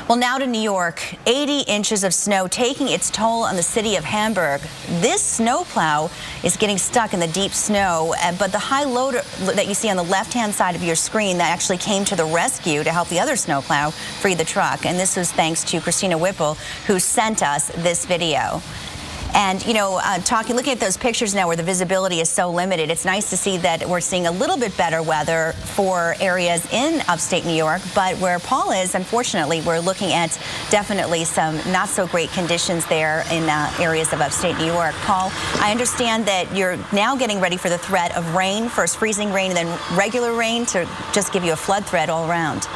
Well, now to New York. 80 inches of snow taking its toll on the city of Hamburg. This snowplow is getting stuck in the deep snow, but the high loader that you see on the left-hand side of your screen that actually came to the rescue to help the other snowplow free the truck. And this was thanks to Christina Whipple, who sent us this video. And, you know, looking at those pictures now where the visibility is so limited, it's nice to see that we're seeing a little bit better weather for areas in upstate New York. But where Paul is, unfortunately, we're looking at definitely some not so great conditions there in areas of upstate New York. Paul, I understand that you're now getting ready for the threat of rain, first freezing rain and then regular rain to just give you a flood threat all around.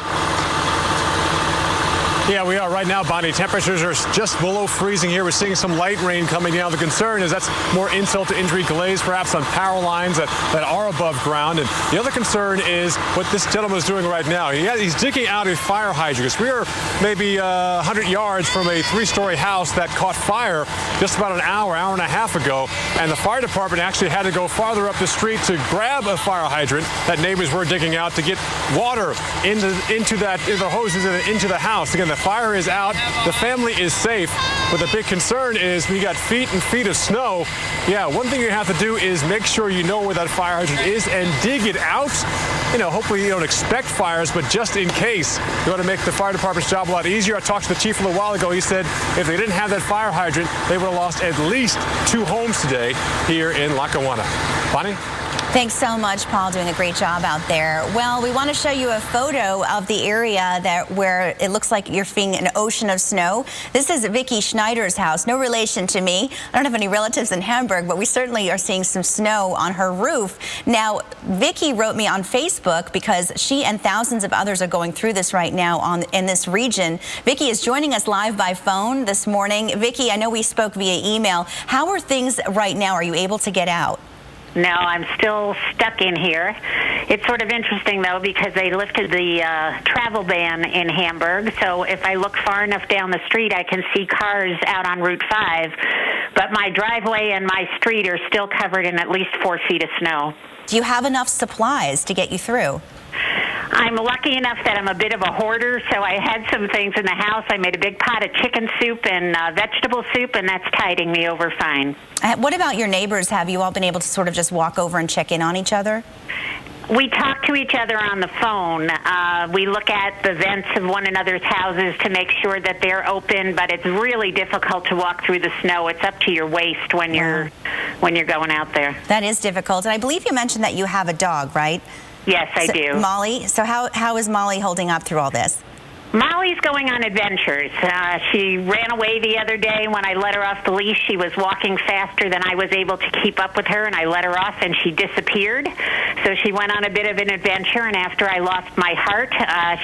Yeah, we are right now, Bonnie. Temperatures are just below freezing here. We're seeing some light rain coming down. The concern is that's more insult to injury glaze, perhaps on power lines that are above ground. And the other concern is what this gentleman is doing right now. He's digging out a fire hydrant. We are maybe 100 yards from a 3-story house that caught fire just about an hour and a half ago. And the fire department actually had to go farther up the street to grab a fire hydrant that neighbors were digging out to get water into the hoses and into the house. Again, the fire is out. The family is safe. But the big concern is we got feet and feet of snow. Yeah, one thing you have to do is make sure you know where that fire hydrant is and dig it out. You know, hopefully you don't expect fires, but just in case, you want to make the fire department's job a lot easier. I talked to the chief a little while ago. He said if they didn't have that fire hydrant, they would have lost at least 2 homes today here in Lackawanna. Bonnie? Thanks so much, Paul, doing a great job out there. Well, we want to show you a photo of the area where it looks like you're seeing an ocean of snow. This is Vicki Schneider's house. No relation to me. I don't have any relatives in Hamburg, but we certainly are seeing some snow on her roof. Now, Vicki wrote me on Facebook because she and thousands of others are going through this right now in this region. Vicki is joining us live by phone this morning. Vicki, I know we spoke via email. How are things right now? Are you able to get out? No, I'm still stuck in here. It's sort of interesting, though, because they lifted the travel ban in Hamburg. So if I look far enough down the street, I can see cars out on Route 5. But my driveway and my street are still covered in at least 4 feet of snow. Do you have enough supplies to get you through? I'm lucky enough that I'm a bit of a hoarder, so I had some things in the house. I made a big pot of chicken soup and vegetable soup, and that's tiding me over fine. What about your neighbors? Have you all been able to sort of just walk over and check in on each other? We talk to each other on the phone. We look at the vents of one another's houses to make sure that they're open, but it's really difficult to walk through the snow. It's up to your waist when you're going out there. That is difficult. And I believe you mentioned that you have a dog, right? Yes, I do. Molly. So how is Molly holding up through all this? Molly's going on adventures. She ran away the other day. When I let her off the leash, she was walking faster than I was able to keep up with her, and I let her off, and she disappeared. So she went on a bit of an adventure, and after I lost my heart,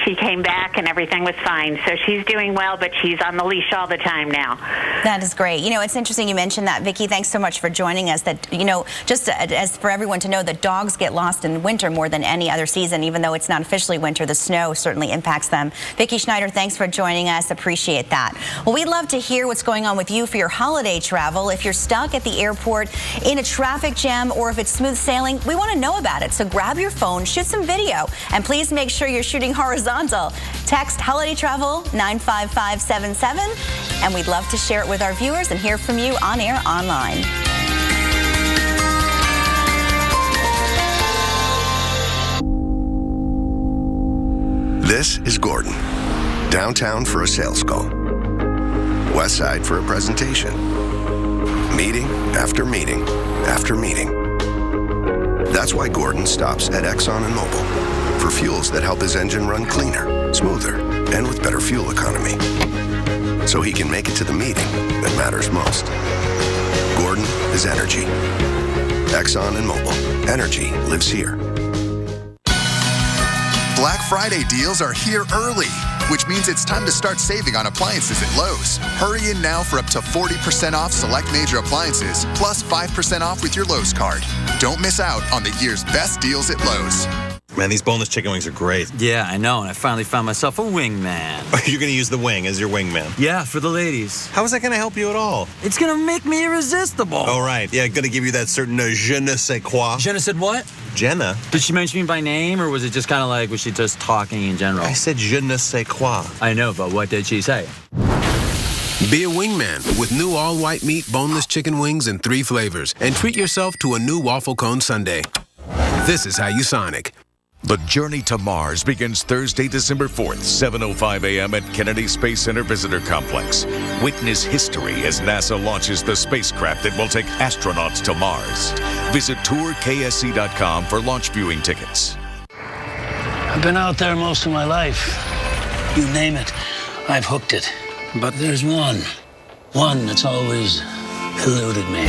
she came back, and everything was fine. So she's doing well, but she's on the leash all the time now. That is great. You know, it's interesting you mentioned that, Vicki. Thanks so much for joining us. That, you know, just as for everyone to know that dogs get lost in winter more than any other season, even though it's not officially winter, the snow certainly impacts them. Vicki Schneider, thanks for joining us. Appreciate that. Well, we'd love to hear what's going on with you for your holiday travel. If you're stuck at the airport in a traffic jam or if it's smooth sailing, we want to know about it. So grab your phone, shoot some video, and please make sure you're shooting horizontal. Text Holiday Travel 95577, and we'd love to share it with our viewers and hear from you on air online. This is Gordon. Downtown for a sales call. West Side for a presentation. Meeting after meeting after meeting. That's why Gordon stops at Exxon and Mobil for fuels that help his engine run cleaner, smoother, and with better fuel economy. So he can make it to the meeting that matters most. Gordon is energy. Exxon and Mobil. Energy lives here. Black Friday deals are here early, which means it's time to start saving on appliances at Lowe's. Hurry in now for up to 40% off select major appliances, plus 5% off with your Lowe's card. Don't miss out on the year's best deals at Lowe's. Man, these boneless chicken wings are great. Yeah, I know, and I finally found myself a wingman. You're going to use the wing as your wingman? Yeah, for the ladies. How is that going to help you at all? It's going to make me irresistible. Oh, right. Yeah, going to give you that certain je ne sais quoi. Je ne sais what? Jenna. Did she mention me by name, or was it just kind of like, was she just talking in general? I said je ne sais quoi. I know, but what did she say? Be a wingman with new all-white meat boneless chicken wings in 3 flavors. And treat yourself to a new waffle cone sundae. This is how you Sonic. The journey to Mars begins Thursday, December 4th, 7:05 a.m. at Kennedy Space Center Visitor Complex. Witness history as NASA launches the spacecraft that will take astronauts to Mars. Visit tourksc.com for launch viewing tickets. I've been out there most of my life. You name it, I've hooked it. But there's one that's always eluded me.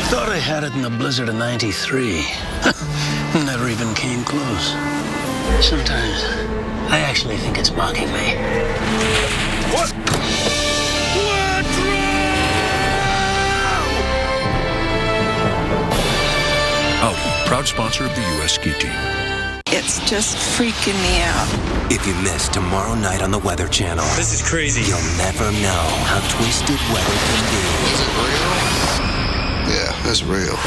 Thought I had it in the blizzard of '93. Never even came close. Sometimes I actually think it's mocking me. What? Audi, proud sponsor of the U.S. ski team. It's just freaking me out. If you miss tomorrow night on the Weather Channel, This is crazy. you'll never know how twisted weather can be. Is it real? Yeah, that's real.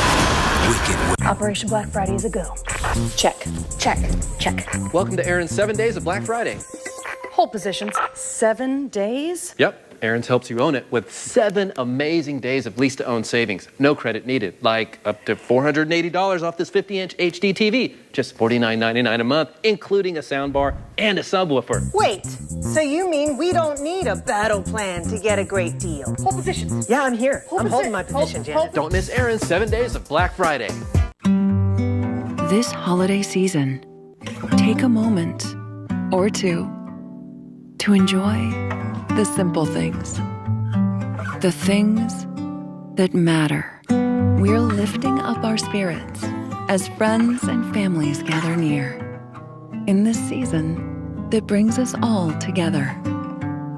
Wicked Operation Black Friday is a go. Check, check, check. Welcome to Aaron's 7 Days of Black Friday. Hold positions. 7 days? Yep, Aaron's helps you own it with 7 amazing days of lease-to-own savings. No credit needed, like up to $480 off this 50-inch HD TV. Just $49.99 a month, including a soundbar and a subwoofer. Wait, so you mean we don't need a battle plan to get a great deal? Hold positions. Yeah, I'm here. I'm holding my position, Janet. Don't miss Aaron's 7 Days of Black Friday. This holiday season, take a moment or two to enjoy the simple things, the things that matter. We're lifting up our spirits as friends and families gather near in this season that brings us all together.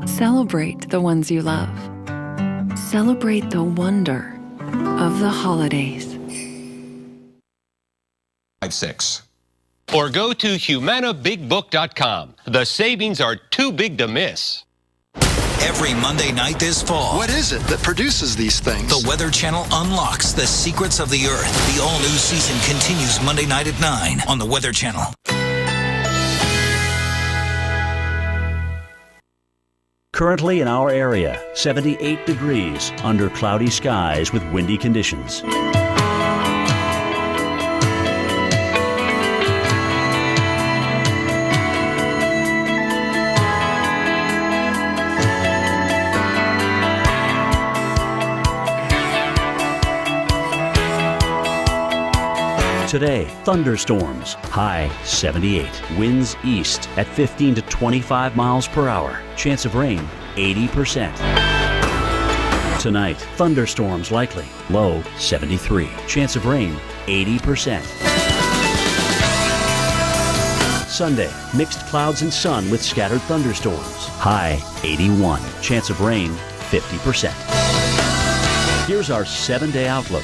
Celebrate the ones you love. Celebrate the wonder of the holidays. 56. Or go to HumanaBigBook.com. The savings are too big to miss. Every Monday night this fall. What is it that produces these things? The Weather Channel unlocks the secrets of the Earth. The all-new season continues Monday night at 9 on the Weather Channel. Currently in our area, 78 degrees under cloudy skies with windy conditions. Today, thunderstorms, high 78. Winds east at 15 to 25 miles per hour. Chance of rain, 80%. Tonight, thunderstorms likely, low 73. Chance of rain, 80%. Sunday, mixed clouds and sun with scattered thunderstorms. High 81. Chance of rain, 50%. Here's our 7-day outlook.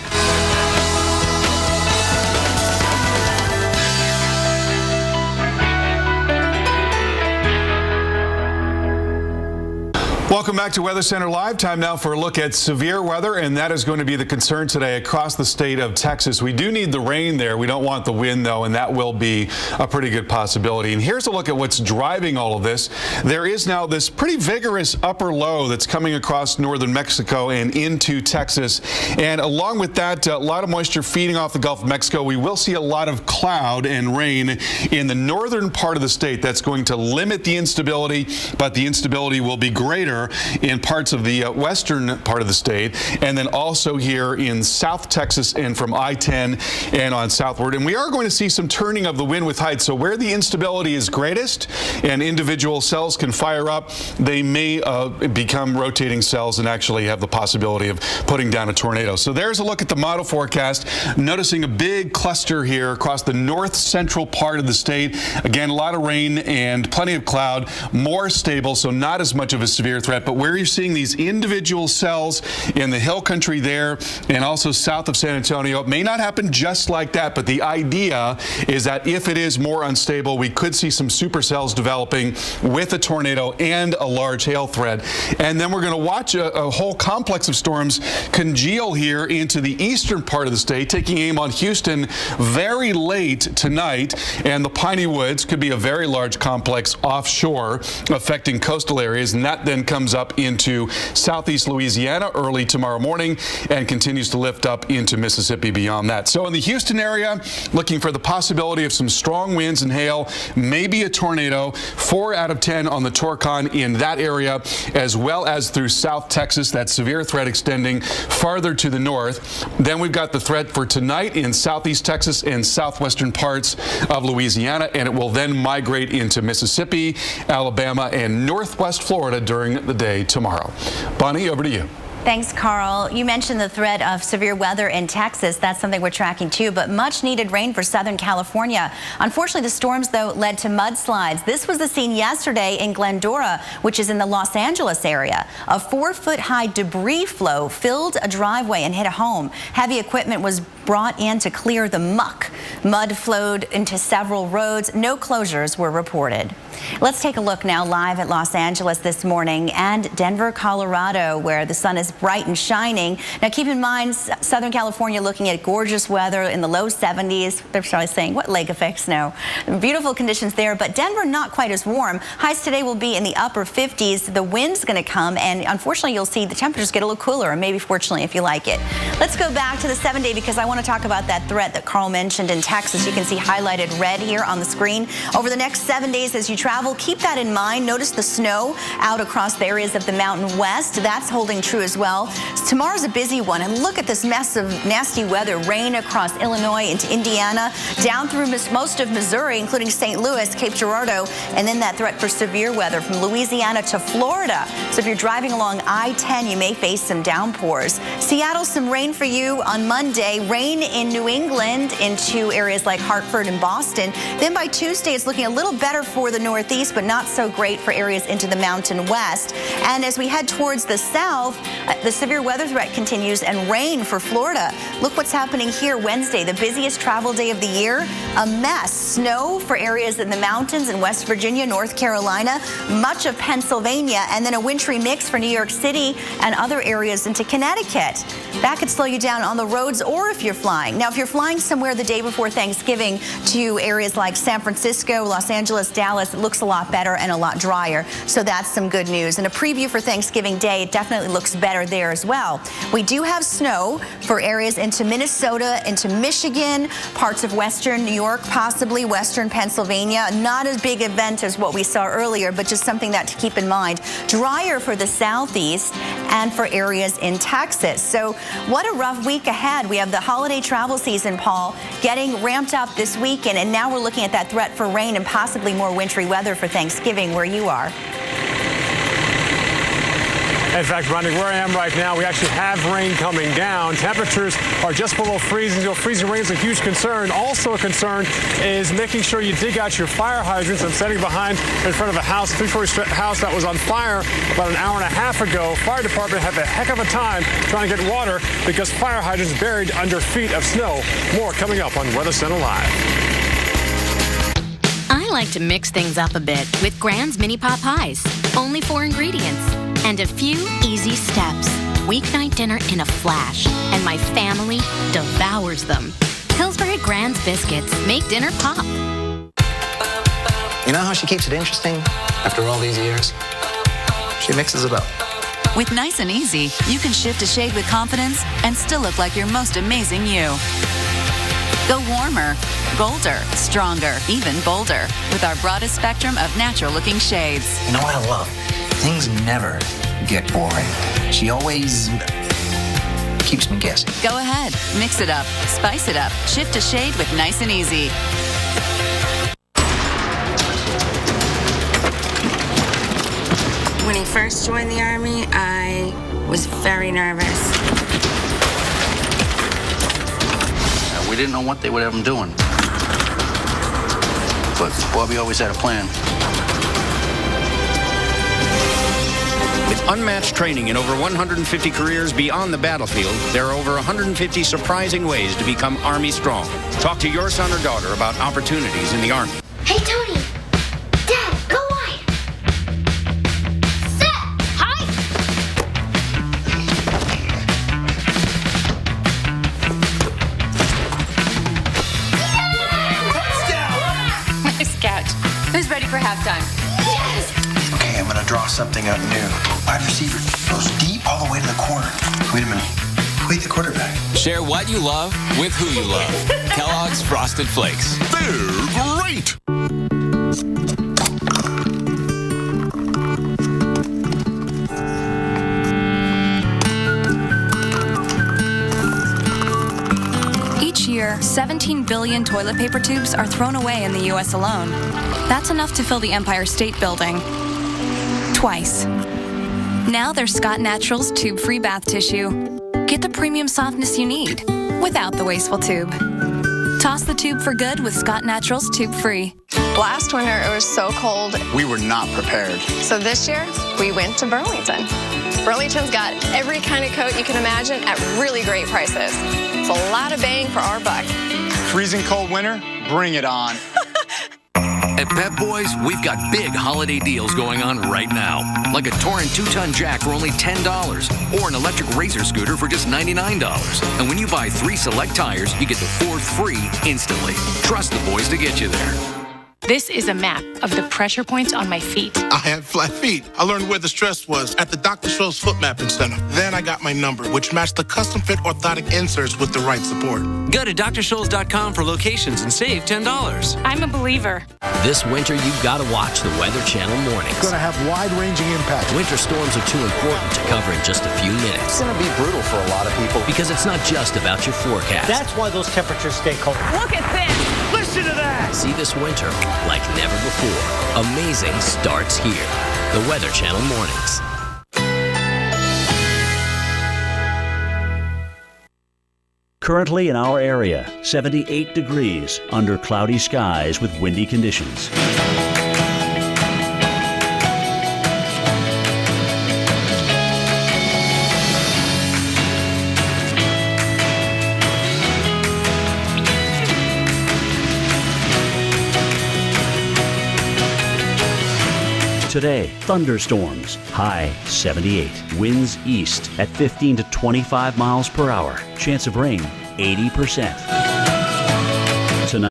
Welcome back to Weather Center Live. Time now for a look at severe weather, and that is going to be the concern today across the state of Texas. We do need the rain there. We don't want the wind, though, and that will be a pretty good possibility. And here's a look at what's driving all of this. There is now this pretty vigorous upper low that's coming across northern Mexico and into Texas. And along with that, a lot of moisture feeding off the Gulf of Mexico. We will see a lot of cloud and rain in the northern part of the state. That's going to limit the instability, but the instability will be greater in parts of the western part of the state, and then also here in South Texas and from I-10 and on southward. And we are going to see some turning of the wind with height. So where the instability is greatest and individual cells can fire up, they may become rotating cells and actually have the possibility of putting down a tornado. So there's a look at the model forecast, noticing a big cluster here across the north central part of the state. Again, a lot of rain and plenty of cloud, more stable, so not as much of a severe threat. But where you're seeing these individual cells in the hill country there and also south of San Antonio, it may not happen just like that, but the idea is that if it is more unstable, we could see some supercells developing with a tornado and a large hail threat. And then we're going to watch a whole complex of storms congeal here into the eastern part of the state, taking aim on Houston very late tonight. And the Piney Woods could be a very large complex offshore affecting coastal areas, and that then comes up into southeast Louisiana early tomorrow morning and continues to lift up into Mississippi beyond that. So in the Houston area, looking for the possibility of some strong winds and hail, maybe a tornado, 4 out of 10 on the Torcon in that area, as well as through South Texas, that severe threat extending farther to the north. Then we've got the threat for tonight in southeast Texas and southwestern parts of Louisiana, and it will then migrate into Mississippi, Alabama, and northwest Florida during the day tomorrow. Bonnie, over to you. Thanks, Carl. You mentioned the threat of severe weather in Texas. That's something we're tracking too, but much needed rain for Southern California. Unfortunately, the storms, though, led to mudslides. This was the scene yesterday in Glendora, which is in the Los Angeles area. A 4-foot-high debris flow filled a driveway and hit a home. Heavy equipment was brought in to clear the muck. Mud flowed into several roads. No closures were reported. Let's take a look now live at Los Angeles this morning and Denver, Colorado, where the sun is bright and shining. Now, keep in mind, Southern California looking at gorgeous weather in the low 70s. They're probably saying, what lake effect snow? Beautiful conditions there, but Denver not quite as warm. Highs today will be in the upper 50s. The wind's going to come, and unfortunately, you'll see the temperatures get a little cooler, or maybe fortunately if you like it. Let's go back to the 7-day because I want want to talk about that threat that Carl mentioned in Texas. You can see highlighted red here on the screen. Over the next 7 days as you travel, keep that in mind. Notice the snow out across the areas of the Mountain West. That's holding true as well. Tomorrow's a busy one, and look at this mess of nasty weather. Rain across Illinois into Indiana, down through most of Missouri, including St. Louis, Cape Girardeau, and then that threat for severe weather from Louisiana to Florida. So if you're driving along I-10, you may face some downpours. Seattle, some rain for you on Monday. Rain in New England into areas like Hartford and Boston. Then by Tuesday, it's looking a little better for the Northeast, but not so great for areas into the Mountain West. And as we head towards the south, the severe weather threat continues and rain for Florida. Look what's happening here Wednesday, the busiest travel day of the year. A mess. Snow for areas in the mountains in West Virginia, North Carolina, much of Pennsylvania, and then a wintry mix for New York City and other areas into Connecticut. That could slow you down on the roads or if you're flying. Now, if you're flying somewhere the day before Thanksgiving to areas like San Francisco, Los Angeles, Dallas, it looks a lot better and a lot drier. So that's some good news. And a preview for Thanksgiving Day, it definitely looks better there as well. We do have snow for areas into Minnesota, into Michigan, parts of western New York, possibly western Pennsylvania. Not as big event as what we saw earlier, but just something that to keep in mind. Drier for the southeast and for areas in Texas. So what a rough week ahead. We have the holiday travel season, Paul, getting ramped up this weekend, and now we're looking at that threat for rain and possibly more wintry weather for Thanksgiving where you are. In fact, Ronnie, where I am right now, we actually have rain coming down. Temperatures are just below freezing. So freezing rain is a huge concern. Also a concern is making sure you dig out your fire hydrants. I'm standing behind in front of a house, three-story house that was on fire about an hour and a half ago. Fire department had a heck of a time trying to get water because fire hydrants buried under feet of snow. More coming up on Weather Center Live. I like to mix things up a bit with Grand's Mini Pot Pies. Only 4 ingredients and a few easy steps. Weeknight dinner in a flash, and my family devours them. Pillsbury Grand's biscuits make dinner pop. You know how she keeps it interesting after all these years? She mixes it up. With Nice and Easy, you can shift a shade with confidence and still look like your most amazing you. Go warmer, bolder, stronger, even bolder with our broadest spectrum of natural-looking shades. You know what I love? Things never get boring. She always keeps me guessing. Go ahead, mix it up, spice it up, shift a shade with Nice and Easy. When he first joined the Army, I was very nervous. We didn't know what they would have him doing. But Bobby always had a plan. With unmatched training in over 150 careers beyond the battlefield, there are over 150 surprising ways to become Army strong. Talk to your son or daughter about opportunities in the Army. Hey, Tony. Dad, go wide. Set. Hi. Nice catch. Who's ready for halftime? Okay, I'm gonna draw something out new. Wide receiver goes deep all the way to the corner. Wait a minute. Wait, the quarterback. Share what you love with who you love. Kellogg's Frosted Flakes. They're great! Each year, 17 billion toilet paper tubes are thrown away in the U.S. alone. That's enough to fill the Empire State Building. Twice. Now there's Scott Naturals tube-free bath tissue. Get the premium softness you need without the wasteful tube. Toss the tube for good with Scott Naturals tube-free. Last winter, it was so cold. We were not prepared. So this year, we went to Burlington. Burlington's got every kind of coat you can imagine at really great prices. It's a lot of bang for our buck. Freezing cold winter? Bring it on. At Pep Boys, we've got big holiday deals going on right now. Like a Touring 2-ton jack for only $10, or an electric razor scooter for just $99. And when you buy 3 select tires, you get the 4th free instantly. Trust the boys to get you there. This is a map of the pressure points on my feet. I had flat feet. I learned where the stress was at the Dr. Scholl's Foot Mapping Center. Then I got my number, which matched the custom fit orthotic inserts with the right support. Go to drscholl's.com for locations and save $10. I'm a believer. This winter, you've got to watch the Weather Channel mornings. Going to have wide-ranging impacts. Winter storms are too important to cover in just a few minutes. It's going to be brutal for a lot of people. Because it's not just about your forecast. That's why those temperatures stay cold. Look at this. Listen to that. See this winter like never before. Amazing starts here. The Weather Channel mornings. Currently in our area, 78 degrees under cloudy skies with windy conditions. Today, thunderstorms, high 78. Winds east at 15 to 25 miles per hour. Chance of rain, 80%. Tonight.